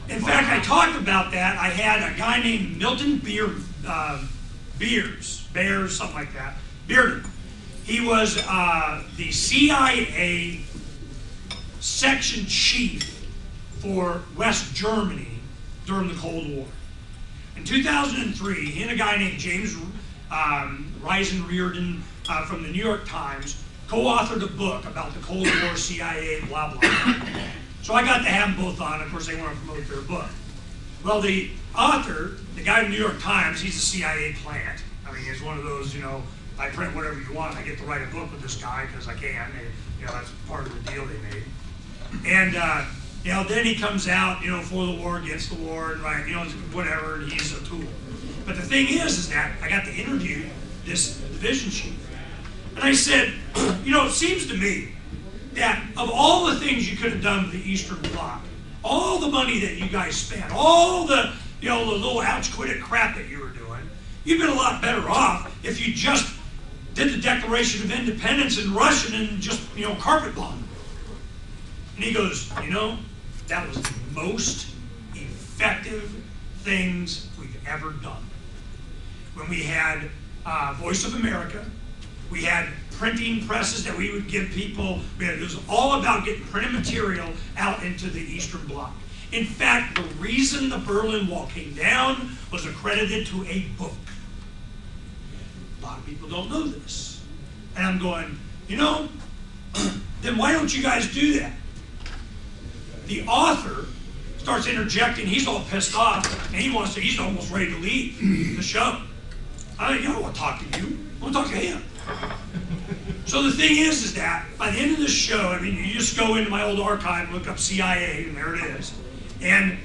In fact, I talked about that. I had a guy named Milton Bears, something like that, Bearden. He was the CIA section chief for West Germany during the Cold War. In 2003, he and a guy named James Risen Reardon from the New York Times co-authored a book about the Cold War, CIA, blah, blah, blah. So I got to have them both on. Of course, they want to promote their book. Well, the author, the guy from the New York Times, he's a CIA plant. I mean, he's one of those, you know, I print whatever you want. I get to write a book with this guy because I can. You know, that's part of the deal they made. And, you know, then he comes out, you know, for the war, against the war, and right, you know, whatever, and he's a tool. But the thing is that I got to interview this division chief. And I said, you know, it seems to me that of all the things you could have done with the Eastern Bloc, all the money that you guys spent, all the, you know, the little ouch quit it crap that you were doing, you've been a lot better off if you just did the Declaration of Independence in Russian and just, you know, carpet bombed. And he goes, you know, that was the most effective things we've ever done. When we had Voice of America, we had printing presses that we would give people. It was all about getting printed material out into the Eastern Bloc. In fact, the reason the Berlin Wall came down was accredited to a book. A lot of people don't know this. And I'm going, you know, then why don't you guys do that? The author starts interjecting. He's all pissed off, and he's almost ready to leave the show. I don't want to talk to you. I want to talk to him. So the thing is that by the end of this show, I mean, you just go into my old archive, look up CIA, and there it is. And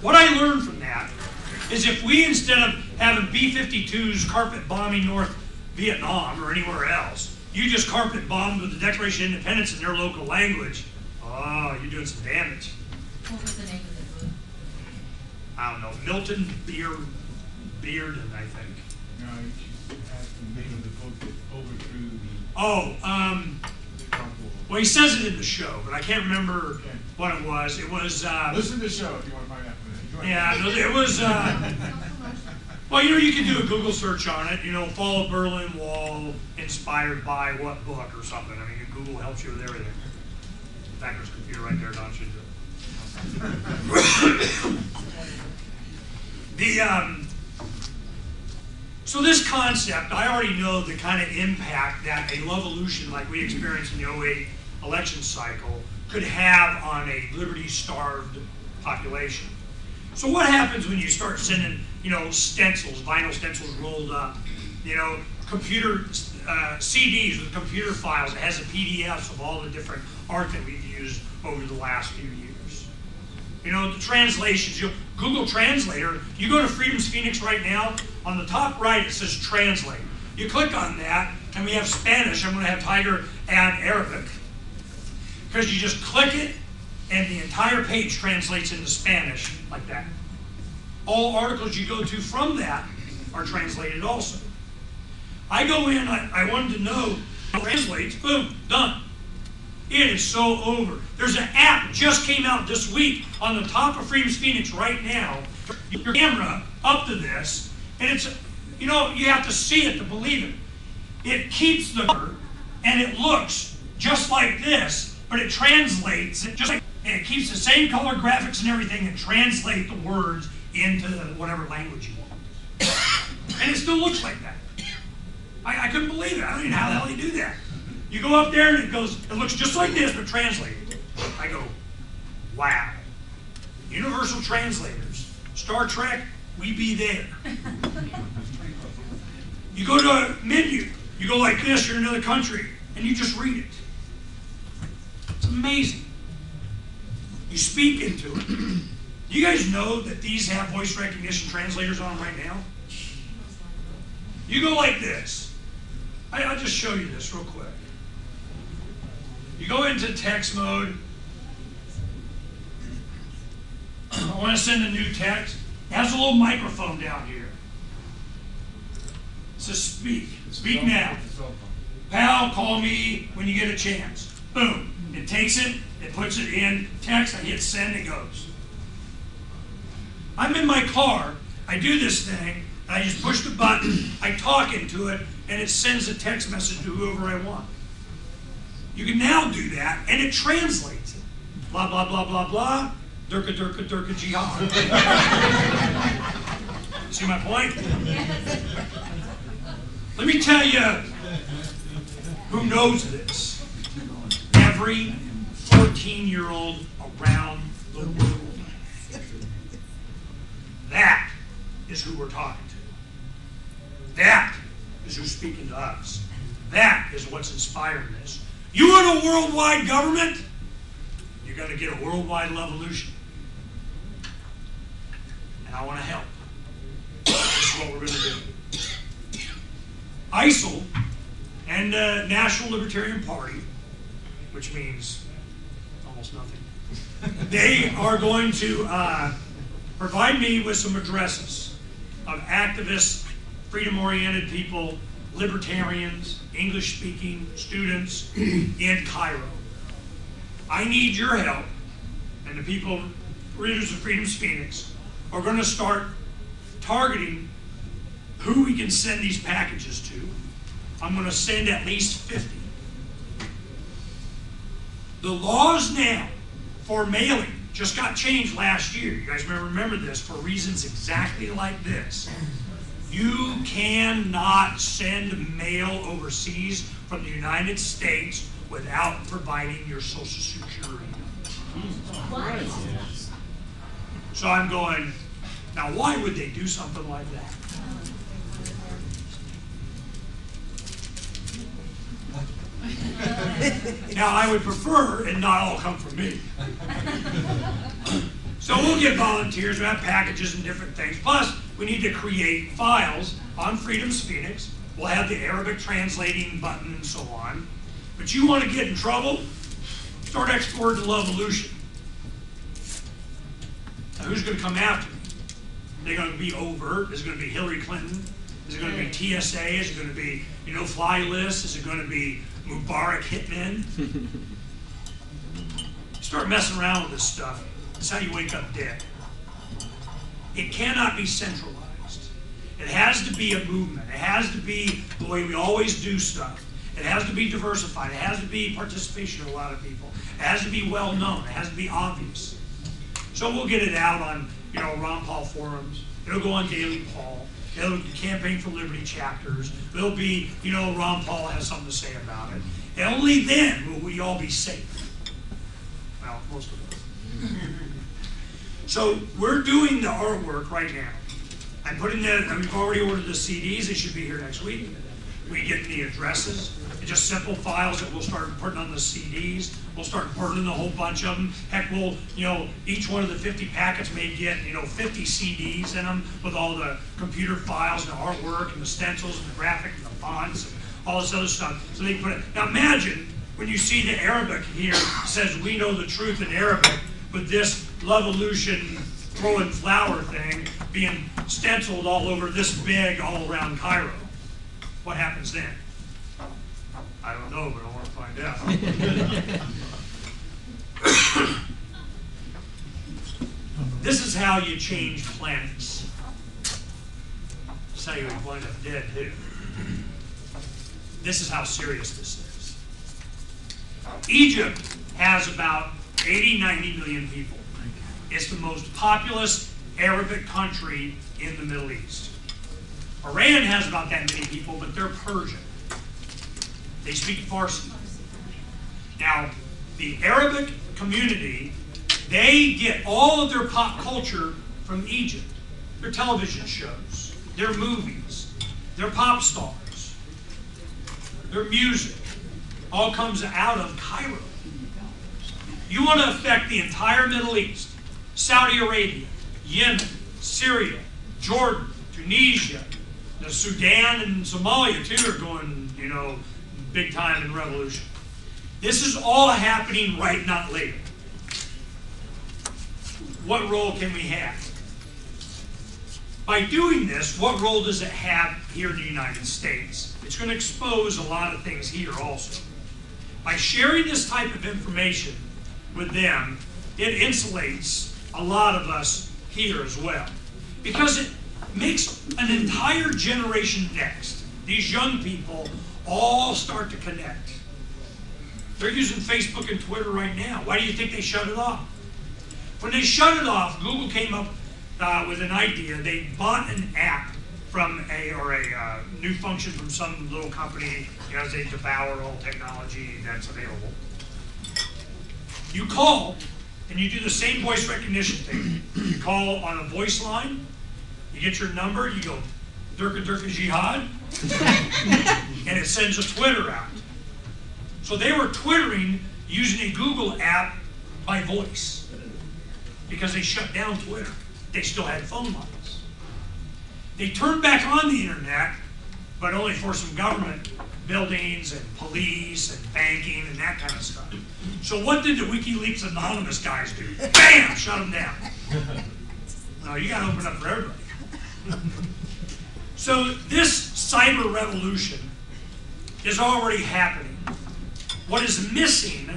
what I learned from that is if we, instead of having B-52s carpet bombing North Vietnam or anywhere else, you just carpet bombed with the Declaration of Independence in their local language, oh, you're doing some damage. What was the name of the book? I don't know, Milton Bearden, I think. No, you asked the name of the book that overthrew the Oh, well, he says it in the show, but I can't remember what it was. It was... listen to the show if you want to find out. Yeah, it was... well, you know, you can do a Google search on it. You know, Fall of Berlin Wall, inspired by what book or something. I mean, Google helps you with everything. In fact, there's a computer right there, don't you? So this concept, I already know the kind of impact that a revolution like we experienced in the 2008 election cycle could have on a liberty-starved population. So what happens when you start sending, you know, stencils, vinyl stencils rolled up, you know, computer CDs with computer files that has a PDFs of all the different art that we've used over the last few years. You know, the translations, you Google Translator, you go to Freedom's Phoenix right now, on the top right it says Translate. You click on that, and we have Spanish. I'm going to have Tiger add Arabic. Because you just click it, and the entire page translates into Spanish like that. All articles you go to from that are translated also. I go in, I wanted to know how it translates, boom, done. It is so over. There's an app that just came out this week on the top of Freedom's Phoenix right now. Your camera up to this, and it's, you know, you have to see it to believe it. It keeps the color, and it looks just like this, but it translates it just like, and it keeps the same color graphics and everything, and translate the words into whatever language you want. And it still looks like that. I couldn't believe it. I don't even know how the hell they do that. You go up there and it goes, it looks just like this, but translated. I go, wow. Universal translators. Star Trek, we be there. You go to a menu, you go like this, you're in another country, and you just read it. It's amazing. You speak into it. Do you guys know that these have voice recognition translators on them right now? You go like this. I'll just show you this real quick. You go into text mode. I want to send a new text. It has a little microphone down here. It says speak. Speak now. Pal, call me when you get a chance. Boom. It takes it, it puts it in text, I hit send, it goes. I'm in my car, I do this thing, and I just push the button, I talk into it, and it sends a text message to whoever I want. You can now do that, and it translates it. Blah, blah, blah, blah, blah. Durka, durka, durka, jihad. See my point? Let me tell you who knows this. Every 14-year-old around the world. That is who we're talking to. That is who's speaking to us. That is what's inspiring this. You want a worldwide government? You're going to get a worldwide revolution. And I want to help. This is what we're going to do. ISIL and the National Libertarian Party, which means almost nothing, they are going to provide me with some addresses of activists, freedom-oriented people, libertarians, English-speaking students in Cairo. I need your help, and the people, readers of Freedom's Phoenix, are going to start targeting who we can send these packages to. I'm going to send at least 50. The laws now for mailing just got changed last year. You guys may remember this for reasons exactly like this. You cannot send mail overseas from the United States without providing your Social Security number. So I'm going, now why would they do something like that? Now I would prefer it not all come from me. So we'll get volunteers, we'll have packages and different things. Plus, we need to create files on Freedom's Phoenix. We'll have the Arabic translating button and so on. But you want to get in trouble? Start exporting to Lovolution. Now who's going to come after me? They're going to be overt. Is it going to be Hillary Clinton? Is it going to be TSA? Is it going to be, fly list? Is it going to be Mubarak hitmen? Start messing around with this stuff. That's how you wake up dead. It cannot be centralized. It has to be a movement. It has to be the way we always do stuff. It has to be diversified. It has to be participation of a lot of people. It has to be well known. It has to be obvious. So we'll get it out on, Ron Paul forums. It'll go on Daily Paul. It'll Campaign for Liberty chapters. There'll be, Ron Paul has something to say about it. And only then will we all be safe. Well, most of us. So we're doing the artwork right now. I'm putting we've already ordered the CDs. They should be here next week. We get the addresses. It's just simple files that we'll start putting on the CDs. We'll start burning a whole bunch of them. Heck, we'll, each one of the 50 packets may get, 50 CDs in them with all the computer files and the artwork and the stencils and the graphic and the fonts and all this other stuff. So they put it. Now imagine when you see the Arabic here says we know the truth in Arabic, with this Levolution throwing flower thing being stenciled all over this big all around Cairo. What happens then? I don't know, but I want to find out. This is how you change planets. This is how you wind up dead too. This is how serious this is. Egypt has about 80, 90 million people. It's the most populous Arabic country in the Middle East. Iran has about that many people, but they're Persian. They speak Farsi. Now, the Arabic community, they get all of their pop culture from Egypt. Their television shows, their movies, their pop stars, their music, all comes out of Cairo. You want to affect the entire Middle East, Saudi Arabia, Yemen, Syria, Jordan, Tunisia, the Sudan and Somalia too are going, big time in revolution. This is all happening right, not later. What role can we have? By doing this, what role does it have here in the United States? It's going to expose a lot of things here also. By sharing this type of information with them, it insulates a lot of us here as well. Because it makes an entire generation next. These young people all start to connect. They're using Facebook and Twitter right now. Why do you think they shut it off? When they shut it off, Google came up with an idea. They bought an app from a new function from some little company, as they devour all technology that's available. You call, and you do the same voice recognition thing. You call on a voice line, you get your number, you go, Durka Durka Jihad, and it sends a Twitter out. So they were Twittering using a Google app by voice because they shut down Twitter. They still had phone lines. They turned back on the internet, but only for some government buildings and police and banking and that kind of stuff. So what did the WikiLeaks Anonymous guys do? Bam! Shut them down. No, you got to open up for everybody. So this cyber revolution is already happening. What is missing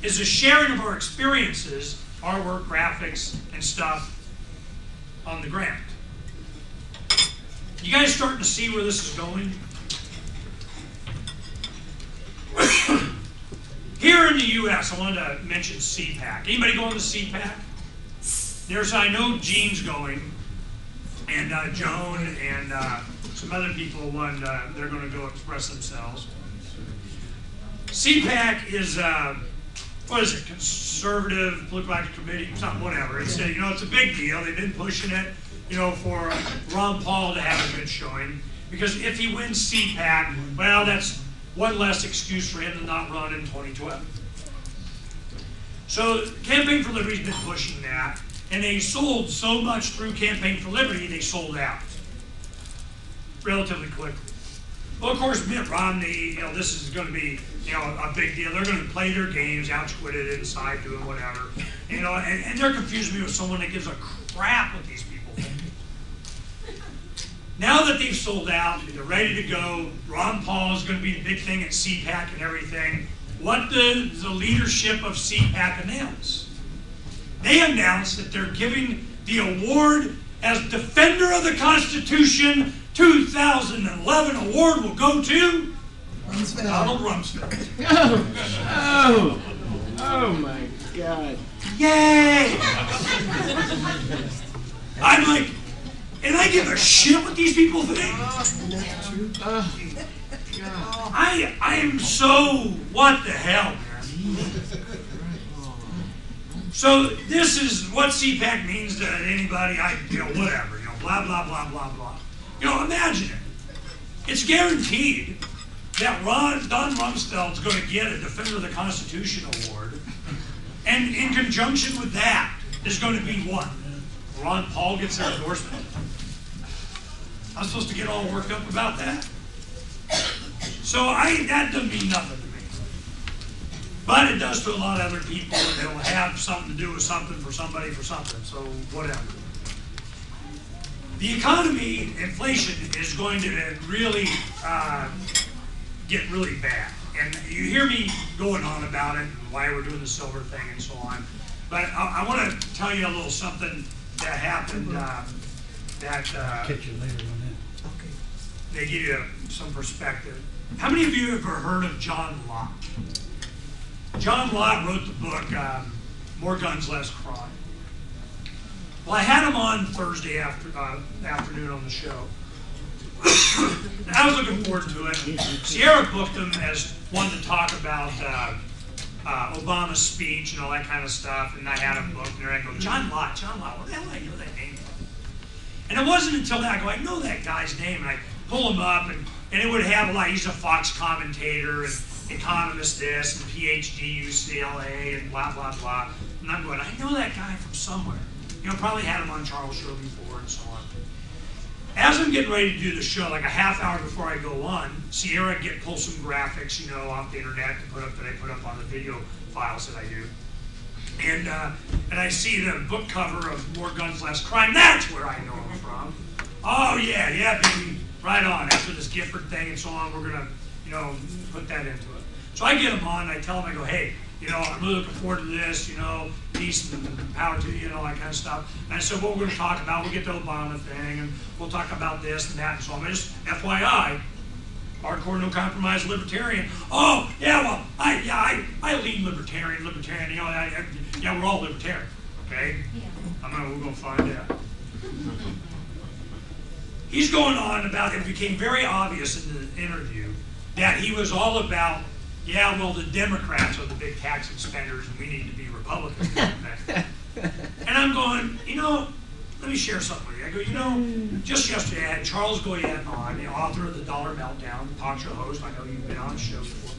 is a sharing of our experiences, artwork, graphics, and stuff on the ground. You guys starting to see where this is going? Here in the U.S., I wanted to mention CPAC. Anybody going to CPAC? I know Gene's going, and Joan and some other people, they're going to go express themselves. CPAC is, what is it, Conservative Political Action Committee, something, whatever. It's, it's a big deal. They've been pushing it, for Ron Paul to have a good showing. Because if he wins CPAC, well, that's one less excuse for him to not run in 2012. So Campaign for Liberty's been pushing that, and they sold so much through Campaign for Liberty, they sold out relatively quickly. Well, of course, Mitt Romney, this is going to be, a big deal. They're going to play their games, out-twit it inside, doing whatever. And they're confusing me with someone that gives a crap what these people think. Now that they've sold out, they're ready to go, Ron Paul is going to be the big thing at CPAC and everything. What does the leadership of CPAC announce? They announced that they're giving the award as Defender of the Constitution 2011 award will go to Rumsfeld. Donald Rumsfeld. Oh my God. Yay! I'm like, and I give a shit what these people think. I am so, what the hell, man? So this is what CPAC means to anybody, whatever, blah, blah, blah, blah, blah. Imagine it. It's guaranteed that Don Rumsfeld's going to get a Defender of the Constitution award, and in conjunction with that is going to be what? Ron Paul gets their endorsement. I'm supposed to get all worked up about that. So that doesn't mean nothing to me. But it does to a lot of other people, and it'll have something to do with something for somebody for something, so whatever. The economy, inflation, is going to really get really bad. And you hear me going on about it and why we're doing the silver thing and so on. But I want to tell you a little something that happened Catch you later on that. Okay. they give you some perspective. How many of you have ever heard of John Locke? John Locke wrote the book, More Guns, Less Crime. Well, I had him on Thursday afternoon on the show. I was looking forward to it. Sierra booked him as one to talk about Obama's speech and all that kind of stuff, and I had him booked, and I go, John Locke, what the hell do I know that name from? And it wasn't until that I go, I know that guy's name, and I pull him up, and it would have he's a Fox commentator, and economist this, and PhD UCLA, and blah, blah, blah. And I'm going, I know that guy from somewhere. Probably had him on Charles' show before, and so on. As I'm getting ready to do the show, like a half hour before I go on, Sierra pull some graphics, off the internet that I put up on the video files that I do. And I see the book cover of More Guns, Less Crime. That's where I know him from. Oh, yeah, baby. Right on. After this Gifford thing and so on, we're going to, put that into it. So I get him on, and I tell him, I go, hey, I'm really looking forward to this, peace and power to you, and all that kind of stuff. And I said, what we're going to talk about, we'll get the Obama thing, and we'll talk about this and that and so on. Just FYI, hardcore, no compromise libertarian. Oh, yeah, well, I lean libertarian, we're all libertarian, okay? Yeah. We're going to find out. He's going on about, it became very obvious in the interview that he was all about, the Democrats are the big tax expenders and we need to be Republicans. And I'm going, let me share something with you. I go, just yesterday I had Charles Goyette on, the author of The Dollar Meltdown, talk show host. I know you've been on the show before.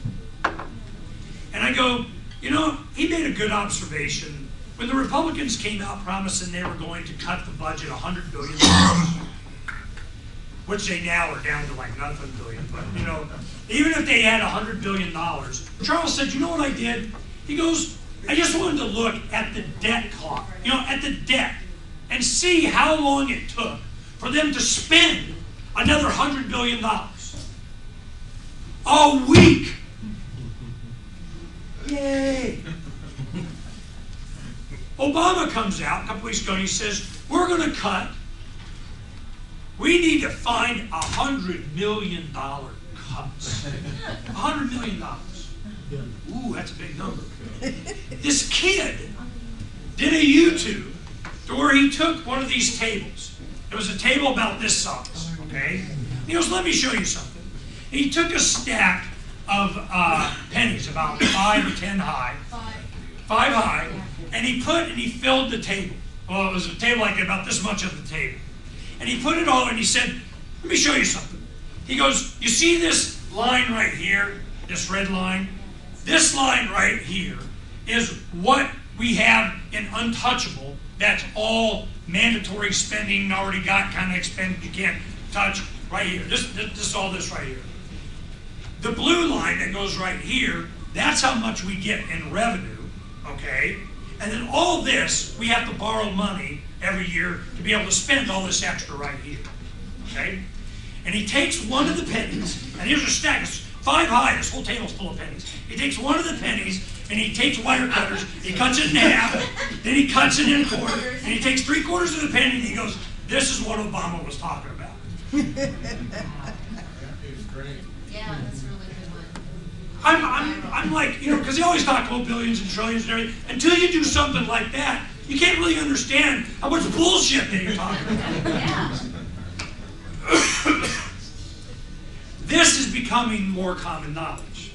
And I go, he made a good observation. When the Republicans came out promising they were going to cut the budget $100 billion, which they now are down to like nothing billion, but even if they had $100 billion, Charles said, you know what I did? He goes, I just wanted to look at the debt clock, at the debt, and see how long it took for them to spend another $100 billion. A week. Yay. Obama comes out a couple weeks ago and he says, we're going to cut. We need to find $100 million cuts. $100 million. Ooh, that's a big number. This kid did a YouTube to where he took one of these tables. It was a table about this size, okay? He goes, let me show you something. And he took a stack of pennies, about 5 or 10 high, 5 high, and he filled the table. Well, it was a table like about this much of the table. And he put it all, and he said, let me show you something. He goes, you see this line right here, this red line? This line right here is what we have in untouchable. That's all mandatory spending, already got kind of expended, you can't touch right here. This all this right here. The blue line that goes right here, that's how much we get in revenue, okay? And then all this, we have to borrow money every year to be able to spend all this extra right here, okay? And he takes one of the pennies, and here's a stack, it's 5 high, this whole table's full of pennies. He takes one of the pennies, and he takes wire cutters, he cuts it in half, then he cuts it in a quarter, and he takes 3/4 of the penny, and he goes, this is what Obama was talking about. It's great. Yeah, that's a really good one. I'm like, because he always talk about billions and trillions and everything. Until you do something like that, you can't really understand how much bullshit that you're talking about. Yeah. This is becoming more common knowledge.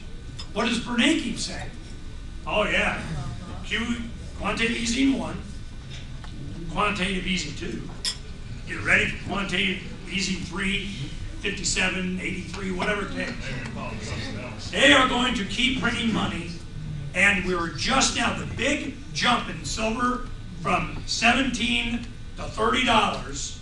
What does Bernanke say? Oh yeah, quantitative easing 1, quantitative easing 2. Get ready for quantitative easing 3, 57, 83, whatever it takes. They are going to keep printing money, and we were just now, the big jump in silver from $17 to $30,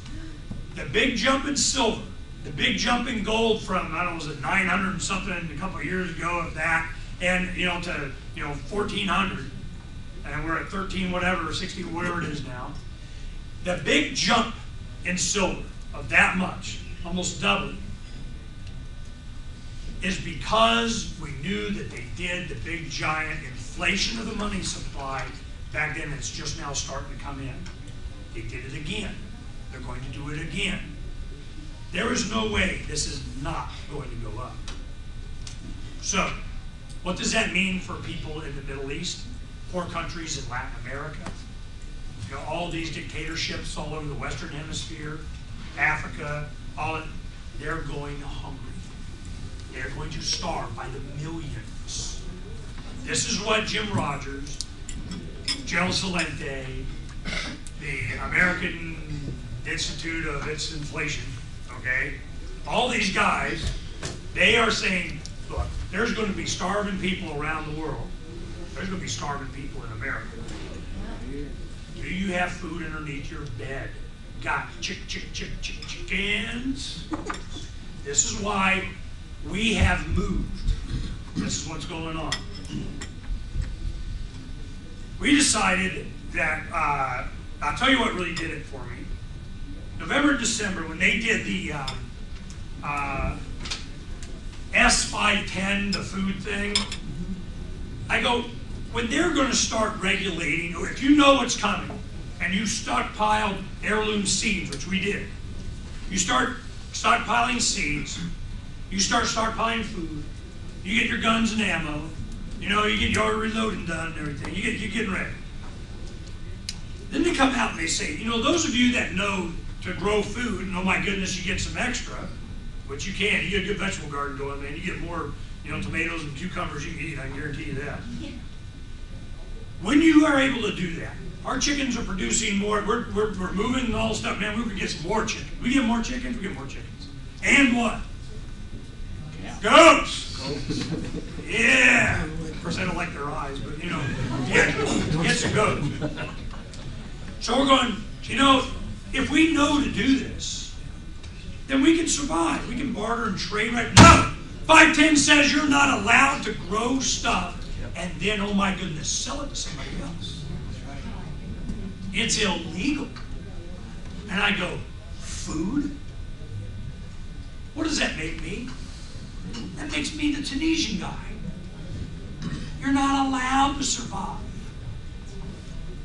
the big jump in silver The big jump in gold from, I don't know, was it 900 and something a couple of years ago of that, and to 1400, and we're at 13 whatever, 60 whatever it is now. The big jump in silver of that much, almost doubling, is because we knew that they did the big giant inflation of the money supply back then. It's just now starting to come in. They did it again. They're going to do it again. There is no way this is not going to go up. So, what does that mean for people in the Middle East, poor countries in Latin America? All these dictatorships all over the Western Hemisphere, Africa, they're going hungry. They're going to starve by the millions. This is what Jim Rogers, Gerald Celente, the American Institute of its Inflation, okay? All these guys, they are saying, look, there's going to be starving people around the world. There's going to be starving people in America. Do you have food underneath your bed? Got chickens? This is why we have moved. This is what's going on. We decided that, I'll tell you what really did it for me. November and December, when they did the S510, the food thing, I go, when they're going to start regulating, or if you know what's coming, and you stockpile heirloom seeds, which we did, you start stockpiling seeds, you start stockpiling food, you get your guns and ammo, you get your reloading done and everything, you're getting ready. Then they come out and they say, those of you that know to grow food, and oh my goodness, you get some extra, which you can. You get a good vegetable garden going, man. You get more, tomatoes and cucumbers you can eat. I can guarantee you that. Yeah. When you are able to do that, our chickens are producing more. We're moving and all stuff, man. We could get some more chickens. We get more chickens. We get more chickens. And what? Yeah. Goats. Yeah. Of course, I don't like their eyes, but yeah, get some goats. So we're going. If we know to do this, then we can survive. We can barter and trade right now. 510 says you're not allowed to grow stuff and then, oh my goodness, sell it to somebody else. It's illegal. And I go, food? What does that make me? That makes me the Tunisian guy. You're not allowed to survive.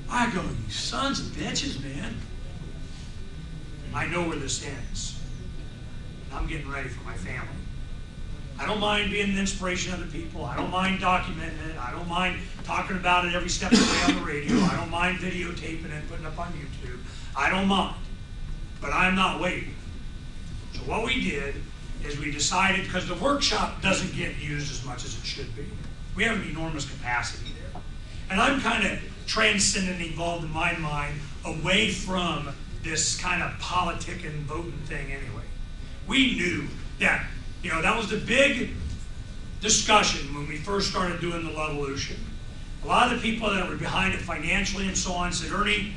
I go, you sons of bitches, man. I know where this ends. And I'm getting ready for my family. I don't mind being an inspiration to other people. I don't mind documenting it. I don't mind talking about it every step of the way on the radio. I don't mind videotaping it, putting it up on YouTube. I don't mind. But I'm not waiting. So what we did is we decided, because the workshop doesn't get used as much as it should be. We have an enormous capacity there. And I'm kind of transcendent, evolved in my mind, away from this kind of politicking, voting thing anyway. We knew that, that was the big discussion when we first started doing the Levolution. A lot of the people that were behind it financially and so on said, Ernie,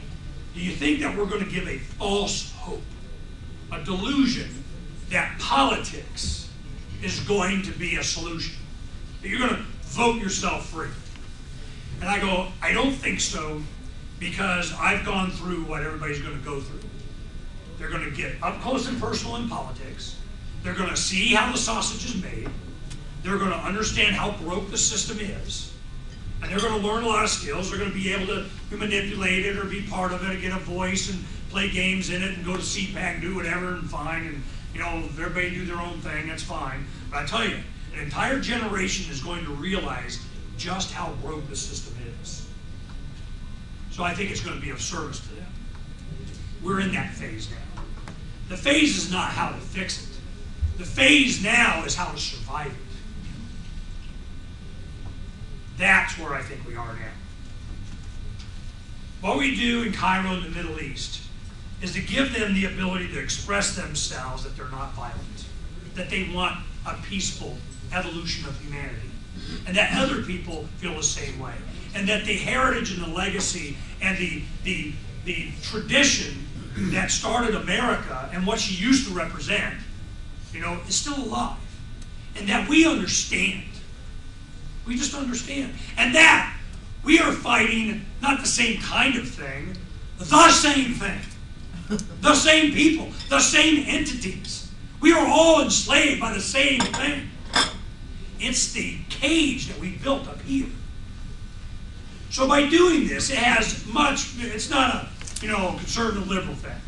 do you think that we're going to give a false hope, a delusion that politics is going to be a solution? That you're going to vote yourself free? And I go, I don't think so, because I've gone through what everybody's going to go through. They're going to get up close and personal in politics. They're going to see how the sausage is made. They're going to understand how broke the system is. And they're going to learn a lot of skills. They're going to be able to manipulate it or be part of it or get a voice and play games in it and go to CPAC and do whatever and fine. And, everybody do their own thing. That's fine. But I tell you, an entire generation is going to realize just how broke the system is. So I think it's going to be of service to them. We're in that phase now. The phase is not how to fix it. The phase now is how to survive it. That's where I think we are now. What we do in Cairo in the Middle East is to give them the ability to express themselves that they're not violent, that they want a peaceful evolution of humanity, and that other people feel the same way, and that the heritage and the legacy and the tradition that started America and what she used to represent is still alive. And that we understand. We just understand. And that we are fighting not the same kind of thing, the same thing. The same people, the same entities. We are all enslaved by the same thing. It's the cage that we built up here. So by doing this, it's not a conservative liberal thing.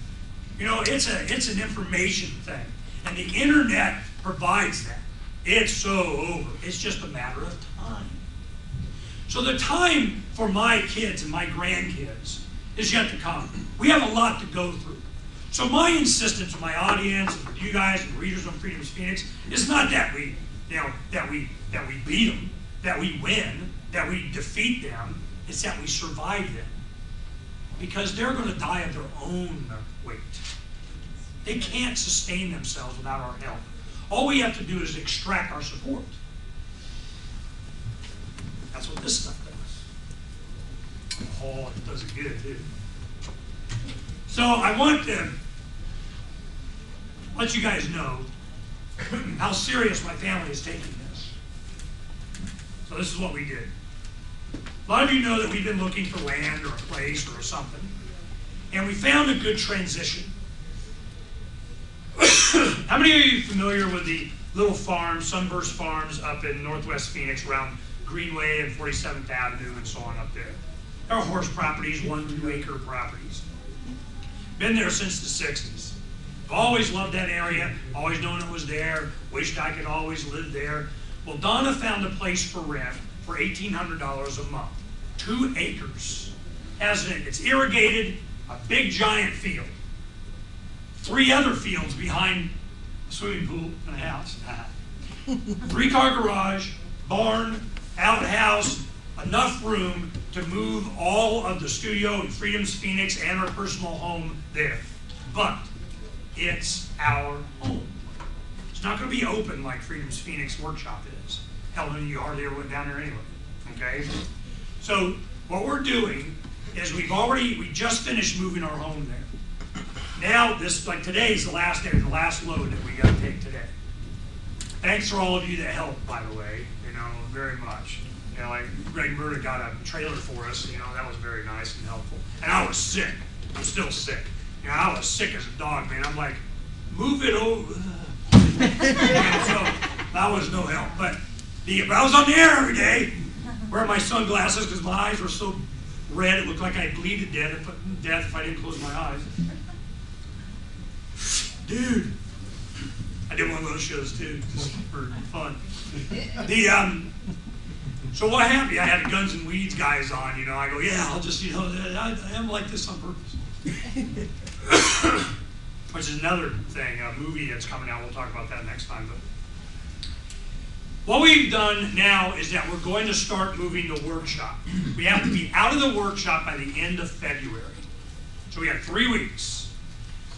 It's an information thing. And the internet provides that. It's so over. It's just a matter of time. So the time for my kids and my grandkids is yet to come. We have a lot to go through. So my insistence to my audience, and with you guys and readers on Freedom's Phoenix, is not that we beat them, that we win, that we defeat them. It's that we survive them. Because they're going to die of their own weight. They can't sustain themselves without our help. All we have to do is extract our support. That's what this stuff does. Oh, it does it good, too. So I want to let you guys know how serious my family is taking this. So this is what we did. A lot of you know that we've been looking for land or a place or something. And we found a good transition. How many of you are familiar with the little farms, Sunburst Farms, up in northwest Phoenix around Greenway and 47th Avenue and so on up there? They're horse properties, 1-2 acre properties. Been there since the 60s. I've always loved that area, always known it was there, wished I could always live there. Well, Donna found a place for rent for $1,800 a month. 2 acres. It's irrigated, a big giant field. 3 other fields behind a swimming pool and a house. 3-car garage, barn, outhouse, enough room to move all of the studio in Freedom's Phoenix and our personal home there. But it's our home. It's not going to be open like Freedom's Phoenix workshop is. Hell, you hardly ever went down there anyway. Okay? So what we're doing is we just finished moving our home there. Now, today's the last day, the last load that we got to take today. Thanks for all of you that helped, by the way, very much. Like Greg Murda got a trailer for us, that was very nice and helpful. And I was sick. I'm still sick. I was sick as a dog, man. I'm like, move it over. So that was no help. But I was on the air every day, wearing my sunglasses because my eyes were so red, it looked like I'd bleed to death if I didn't close my eyes. Dude, I did one of those shows too, just for fun. So what happened? I had the Guns and Weeds guys on, I go, yeah, I'll just, I am like this on purpose. Which is another thing, a movie that's coming out, we'll talk about that next time. But what we've done now is that we're going to start moving the workshop. We have to be out of the workshop by the end of February. So we have 3 weeks.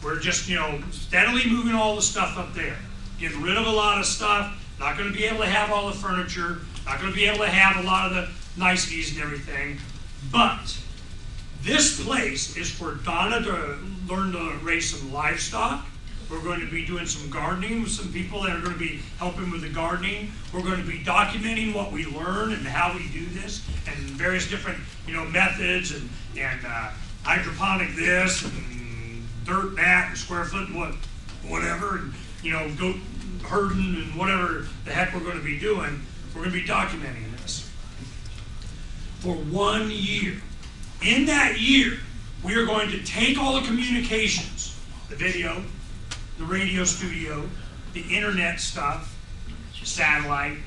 We're just, steadily moving all the stuff up there. Getting rid of a lot of stuff. Not going to be able to have all the furniture. Not going to be able to have a lot of the niceties and everything. But this place is for Donna to learn to raise some livestock. We're going to be doing some gardening with some people that are going to be helping with the gardening. We're going to be documenting what we learn and how we do this and various different, methods and hydroponic this and dirt that and square foot and whatever and, goat herding and whatever the heck we're going to be doing. We're going to be documenting this for 1 year. In that year, we are going to take all the communications, the video, the radio studio, the internet stuff, satellite,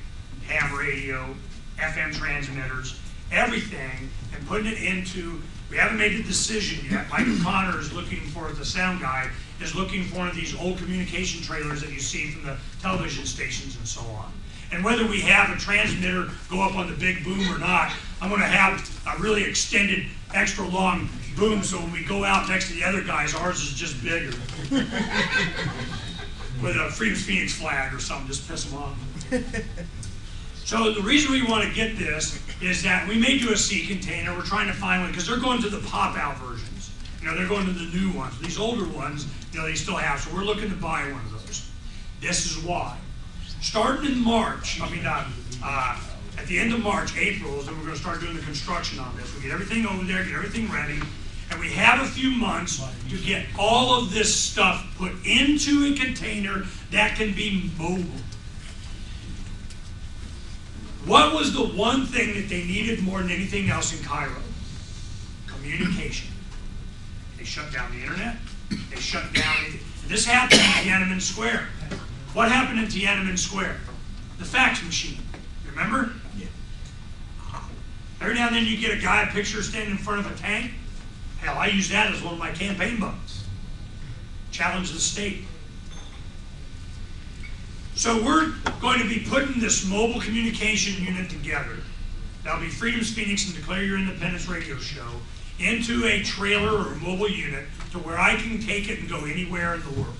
ham radio, FM transmitters, everything, and putting it into, we haven't made a decision yet. Mike O'Connor is looking for, the sound guy, is looking for one of these old communication trailers that you see from the television stations and so on. And whether we have a transmitter go up on the big boom or not, I'm going to have a really extended, extra long boom so when we go out next to the other guys, ours is just bigger. With a Freedom's Phoenix flag or something, just piss them off. So the reason we want to get this is that we may do a sea container. We're trying to find one because they're going to the pop-out versions. They're going to the new ones. These older ones, they still have. So we're looking to buy one of those. This is why. Starting in March, at the end of March, April, is when we're going to start doing the construction on this. We get everything over there, get everything ready, and we have a few months to get all of this stuff put into a container that can be mobile. What was the one thing that they needed more than anything else in Cairo? Communication. They shut down the internet. They shut down. This happened in Tiananmen Square. What happened in Tiananmen Square? The fax machine. Remember? Yeah. Every now and then you get a guy, a picture standing in front of a tank. Hell, I use that as one of my campaign buttons. Challenge the state. So we're going to be putting this mobile communication unit together. That'll be Freedom's Phoenix and Declare Your Independence radio show into a trailer or a mobile unit to where I can take it and go anywhere in the world.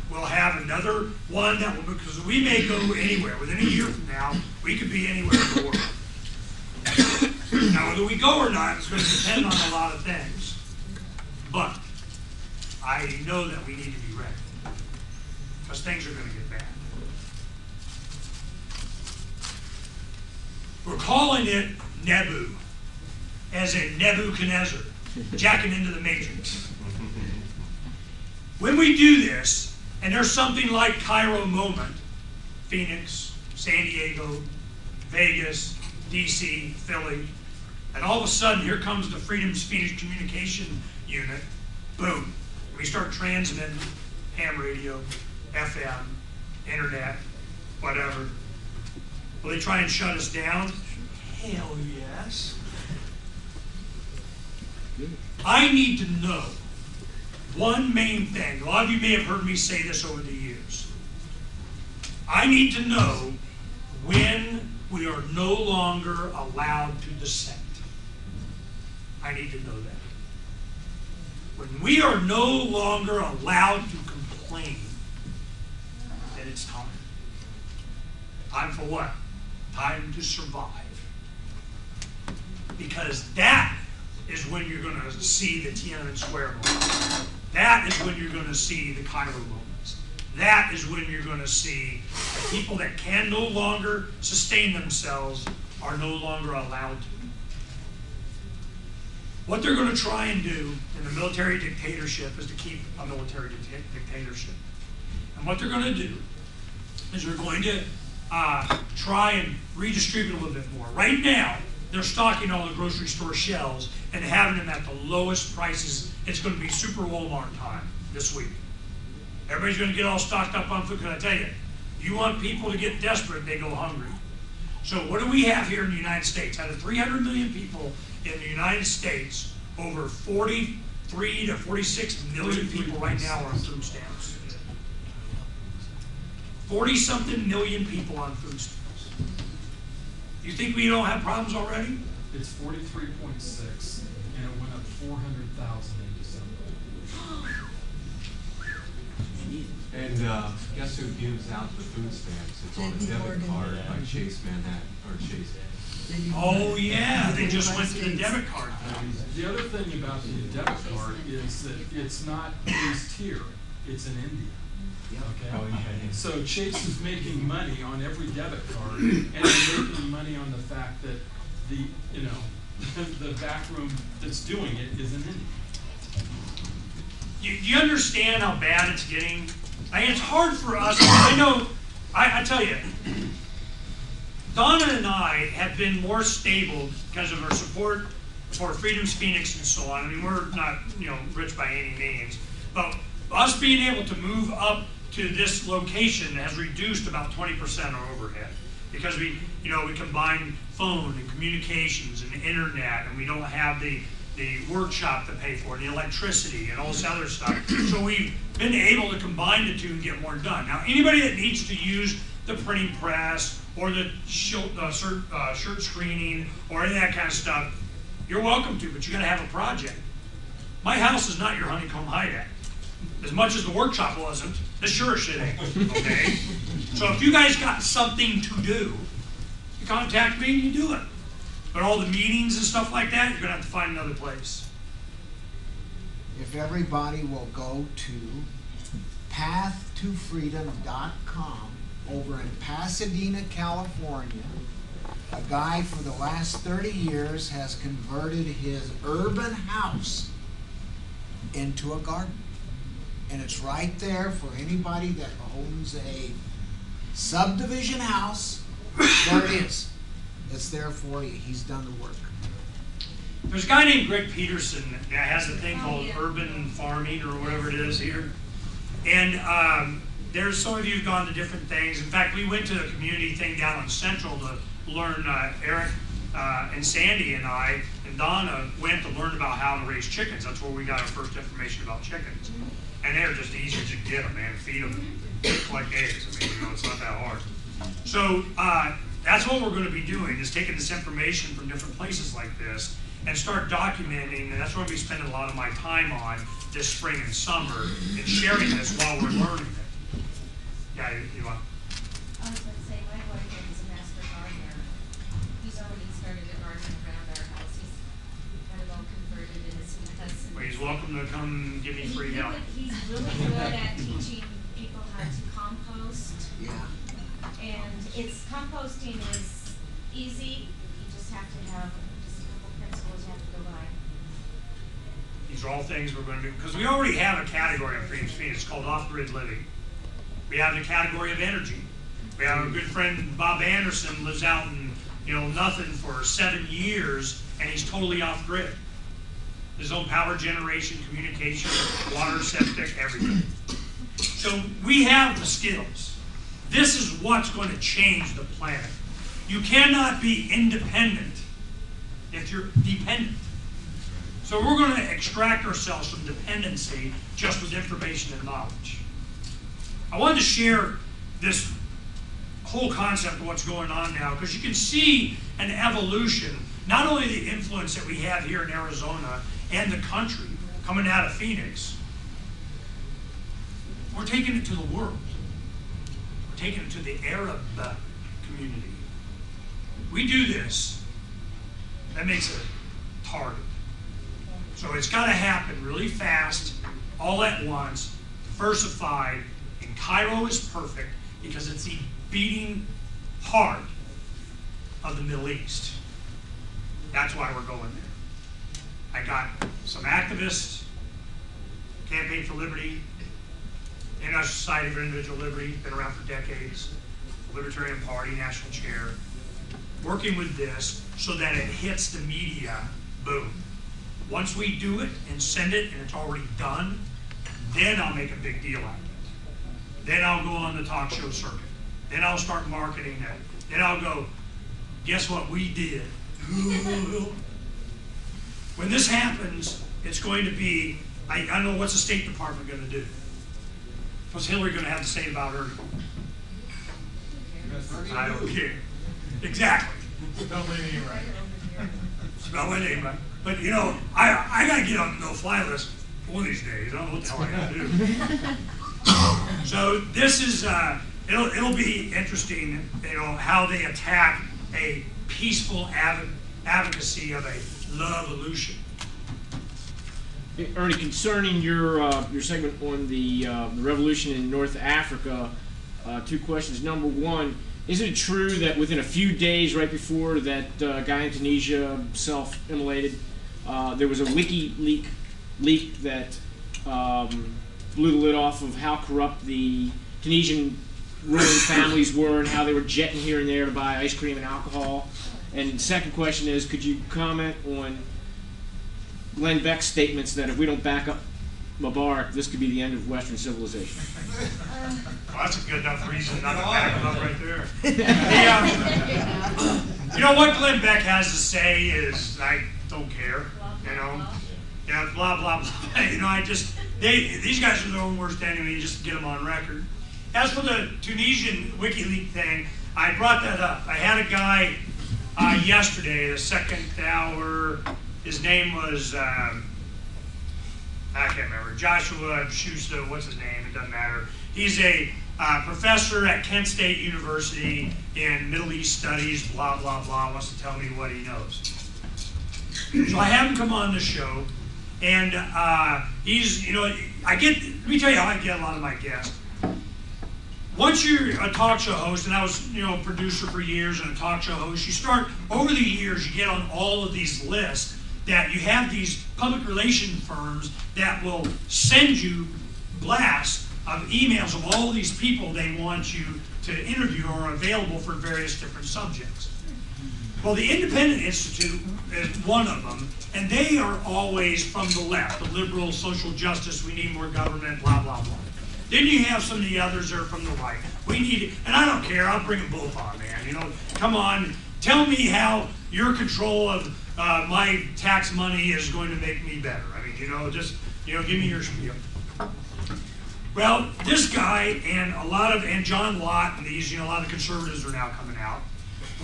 We'll have another one that will, because we may go anywhere. Within a year from now, we could be anywhere in the world. Now, whether we go or not is going to depend on a lot of things. But I know that we need to be ready, because things are going to get bad. We're calling it Nebu, as in Nebuchadnezzar, jacking into the Matrix. When we do this, and there's something like Cairo moment, Phoenix, San Diego, Vegas, DC, Philly, and all of a sudden here comes the Freedom's Phoenix communication unit, boom. We start transmitting ham radio, FM, internet, whatever. Will they try and shut us down? Hell yes. I need to know one main thing. A lot of you may have heard me say this over the years. I need to know when we are no longer allowed to dissent. I need to know that. When we are no longer allowed to complain, then it's time. Time for what? Time to survive. Because that is when you're going to see the Tiananmen Square moments. That is when you're going to see the Cairo moments. That is when you're going to see the people that can no longer sustain themselves are no longer allowed to. What they're going to try and do in the military dictatorship is to keep a military dictatorship. And what they're going to do is they're going to try and redistribute a little bit more. Right now, they're stocking all the grocery store shelves and having them at the lowest prices. It's going to be super Walmart time this week. Everybody's going to get all stocked up on food. Can I tell you, you want people to get desperate, they go hungry. So what do we have here in the United States? Out of 300 million people in the United States, over 43 to 46 million people right now are on food stamps. 40-something million people on food stamps. You think we don't have problems already? It's 43.6, and it went up 400,000 in December. And guess who gives out the food stamps? It's on a debit card by Chase Manhattan, or Chase. Oh yeah, they just went to the debit card. The other thing about the debit card is that it's not based here, it's in India. Okay? Oh, yeah. So Chase is making money on every debit card, and they're making money on the fact that the the back room that's doing it is in India. You understand how bad it's getting? I mean, it's hard for us. I know. I tell you, Donna and I have been more stable because of our support for Freedom's Phoenix and so on. I mean, we're not rich by any means, but us being able to move up to this location has reduced about 20% our overhead because we combine phone and communications and internet, and we don't have the workshop to pay for, the electricity and all this other stuff. So we've been able to combine the two and get more done. Now, anybody that needs to use the printing press or the shirt screening or any of that kind of stuff, you're welcome to, but you got to have a project. My house is not your honeycomb hideout. As much as the workshop wasn't, this sure shit ain't, okay? So if you guys got something to do, you contact me and you do it. But all the meetings and stuff like that, you're going to have to find another place. If everybody will go to pathtofreedom.com over in Pasadena, California. A guy for the last 30 years has converted his urban house into a garden. And it's right there for anybody that owns a subdivision house. There it is. It's there for you. He's done the work. There's a guy named Greg Peterson that has a thing called urban farming or whatever it is here. And there's some of you who've gone to different things. In fact, we went to a community thing down on Central to learn, Eric and Sandy and I and Donna went to learn about how to raise chickens. That's where we got our first information about chickens. And they're just easy to get them, man. Feed them, collect eggs. I mean, it's not that hard. So that's what we're going to be doing, is taking this information from different places like this and start documenting, and that's what we'll be spending a lot of my time on this spring and summer, and sharing this while we're learning it. Yeah, you want? I was going to say, my boyfriend is a master gardener. He's already started a garden around our house. He's got it all converted into sweet huts. Well, he's welcome to come give me free help. He's really good at teaching people how to compost. Yeah. And composting is easy. You just have to have just a couple principles you have to go by. These are all things we're going to do, because we already have a category on Freedom's Feet. It's called off-grid living. We have the category of energy. We have a good friend, Bob Anderson, lives out in nothing for 7 years, and he's totally off-grid. His own power generation, communication, water, septic, everything. So we have the skills. This is what's going to change the planet. You cannot be independent if you're dependent. So we're going to extract ourselves from dependency just with information and knowledge. I wanted to share this whole concept of what's going on now, because you can see an evolution, not only the influence that we have here in Arizona and the country coming out of Phoenix. We're taking it to the world. We're taking it to the Arab community. We do this, that makes it a target. So it's got to happen really fast, all at once, diversified, and Cairo is perfect because it's the beating heart of the Middle East. That's why we're going there. I got some activists, Campaign for Liberty, International Society for Individual Liberty, been around for decades, Libertarian Party, National Chair, working with this so that it hits the media, boom. Once we do it and send it and it's already done, then I'll make a big deal out of it. Then I'll go on the talk show circuit. Then I'll start marketing it. Then I'll go, guess what we did? When this happens, it's going to be, I don't know what's the State Department going to do. What's Hillary going to have to say about her? I don't care. Exactly. Spell my name right. Spell my name right. But I got to get on the no-fly list one of these days. I don't know what the hell I got to do. So this is, it'll be interesting, how they attack a peaceful advocacy of a love-evolution. Hey, Ernie, concerning your segment on the revolution in North Africa, 2 questions. Number one, is it true that within a few days, right before that guy in Tunisia self-immolated, there was a WikiLeaks leak that blew the lid off of how corrupt the Tunisian ruling families were and how they were jetting here and there to buy ice cream and alcohol? And second question is, could you comment on Glenn Beck's statements that if we don't back up Mubarak, this could be the end of Western civilization? Well, that's a good enough reason not to back him up right there. What Glenn Beck has to say is, I don't care, Yeah, blah, blah, blah. These guys are their own worst enemy, just to get them on record. As for the Tunisian WikiLeaks thing, I brought that up. I had a guy yesterday, the second hour, his name was, I can't remember, Joshua Schuster, what's his name, it doesn't matter. He's a professor at Kent State University in Middle East Studies, blah, blah, blah, wants to tell me what he knows. So I have him come on the show, and he's, I get let me tell you how I get a lot of my guests. Once you're a talk show host, and I was, a producer for years and a talk show host, you start, over the years, you get on all of these lists that you have these public relation firms that will send you blasts of emails of all these people they want you to interview or are available for various different subjects. Well, the Independent Institute is one of them, and they are always from the left, the liberal, social justice, we need more government, blah, blah, blah. Then you have some of the others that are from the right. We need it, and I don't care, I'll bring them both on, man. Come on, tell me how your control of my tax money is going to make me better. I mean, just, give me your spiel. Well, this guy and John Lott and these, a lot of conservatives are now coming out.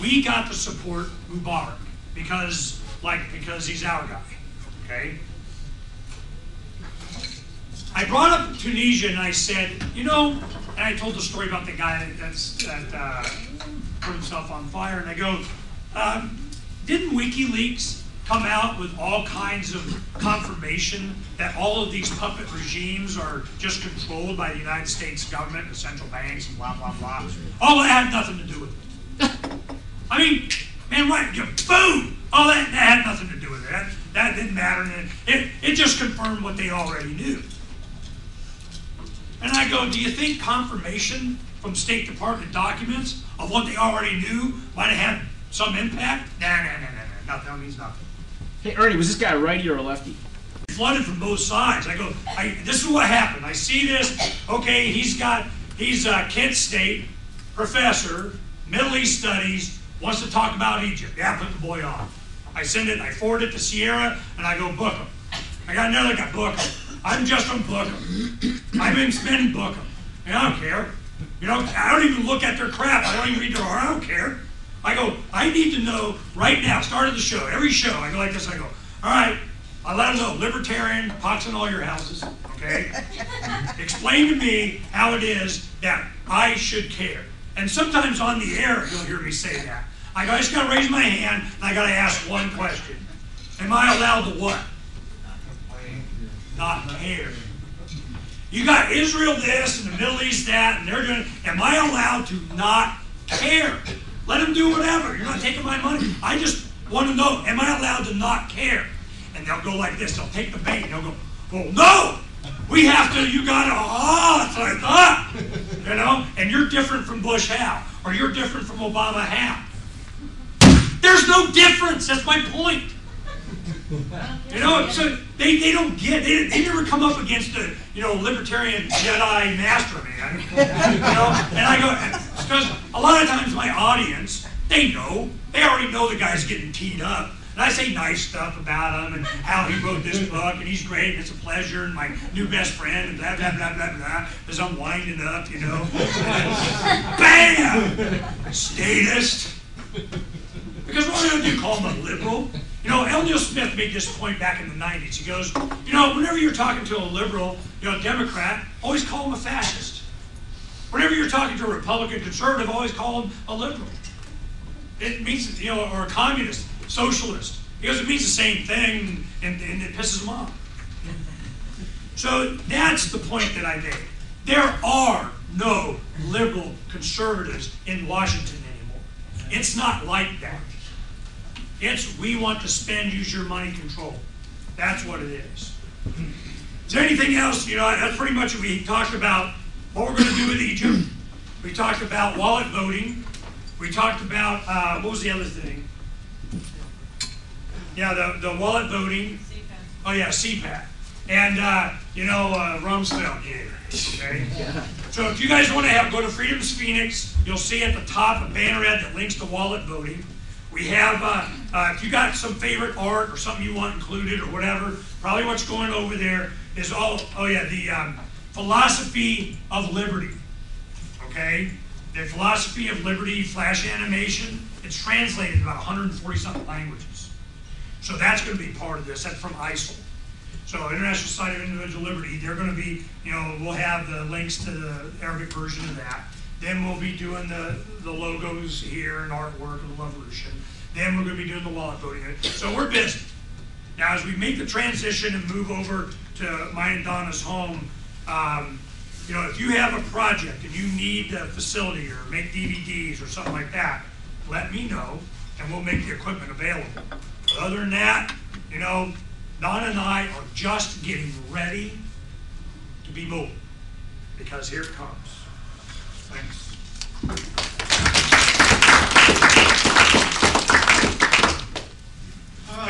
We got to support Mubarak because he's our guy, okay? I brought up Tunisia and I said, and I told the story about the guy that put himself on fire, and I go, didn't WikiLeaks come out with all kinds of confirmation that all of these puppet regimes are just controlled by the United States government, the central banks, and blah, blah, blah? All that had nothing to do with it. I mean, man, what? Boom! All that had nothing to do with it. That didn't matter. And it just confirmed what they already knew. And I go, do you think confirmation from State Department documents of what they already knew might have had some impact? Nah. That means nothing. Hey, Ernie, was this guy a righty or a lefty? Flooded from both sides. I go, this is what happened. I see this. Okay, he's a Kent State professor, Middle East studies, wants to talk about Egypt. Yeah, put the boy on. I send it, I forward it to Sierra, and I go, book him. I got another guy, book him. I'm just on book him. I'm in spending, book him. And I don't care. I don't even look at their crap. I don't even read their art. I don't care. I go, I need to know right now, start of the show, every show, I go like this, I go, all right, I let them know, libertarian, pox in all your houses, okay? Explain to me how it is that I should care. And sometimes on the air, you'll hear me say that. I go, I just got to raise my hand, and I got to ask one question. Am I allowed to what? Not care. You got Israel this and the Middle East that, and they're doing, am I allowed to not care? Let them do whatever. You're not taking my money. I just want to know, am I allowed to not care? And they'll go like this. They'll take the bait. They'll go, well, no. We have to, you got to, that's what I thought. And you're different from Bush how? Or you're different from Obama how? There's no difference. That's my point. So they don't get, they never come up against a, libertarian Jedi master man. And I go, because a lot of times my audience, they already know the guy's getting teed up. And I say nice stuff about him and how he wrote this book and he's great and it's a pleasure and my new best friend and blah, blah, blah, blah, blah, as I'm winding up, Bam! Statist. Because what do you call him, a liberal? L. Neil Smith made this point back in the 90s. He goes, whenever you're talking to a liberal, Democrat, always call him a fascist. Whenever you're talking to a Republican conservative, always call him a liberal. It means, or a communist, socialist. He goes, it means the same thing, and it pisses him off. So that's the point that I made. There are no liberal conservatives in Washington anymore. It's not like that. It's we want to spend, use your money, control. That's what it is. Is there anything else? That's pretty much what we talked about what we're going to do with Egypt. We talked about wallet voting. We talked about, what was the other thing? Yeah, the wallet voting. CPAC. Oh yeah, CPAC. And, Rumsfeld, yeah. Okay? So if you guys want to go to Freedom's Phoenix, you'll see at the top a banner ad that links to wallet voting. We have, if you got some favorite art or something you want included or whatever, probably what's going over there is the philosophy of liberty. Okay? The philosophy of liberty flash animation. It's translated in about 140-something languages. So that's going to be part of this. That's from ISIL. So International Society of Individual Liberty, they're going to be, we'll have the links to the Arabic version of that. Then we'll be doing the logos here and artwork of the Revolution. Then we're going to be doing the wallet voting. So we're busy. Now as we make the transition and move over to mine and Donna's home, You know, if you have a project and you need a facility or make DVDs or something like that, let me know and we'll make the equipment available. But other than that, you know, Don and I are just getting ready to be moving because here it comes. Thanks.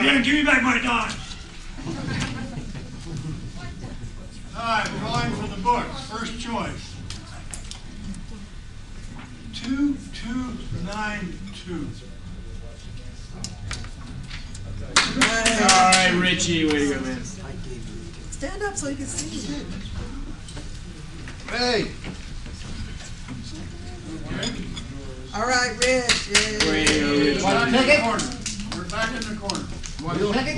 Man, give me back my dime. All right, we're going for the books. First choice. 2292. All right, Richie, way to go, man. Stand up so you can see. Hey. All right, Rich. Way to go, Richie. Back in the corner. We're back in the corner.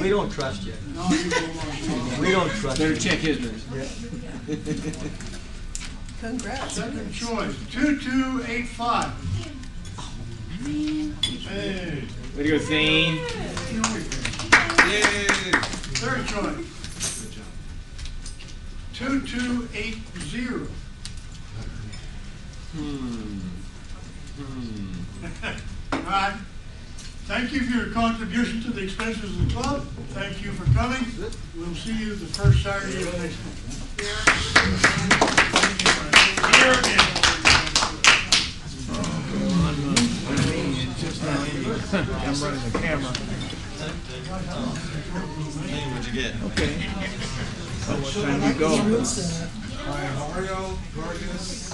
We don't trust you. No, you go along. We don't trust Better you. check his minutes. Congrats. Second choice. 2285. Hey. Way to go, Thane. Third choice. 2280. All right. Thank you for your contribution to the expenses of the club. Thank you for coming. We'll see you the first Saturday of next month. Here again. I'm running the camera. Hey, what'd you get? Okay. So what time you go? Roots in it. Mario Vargas.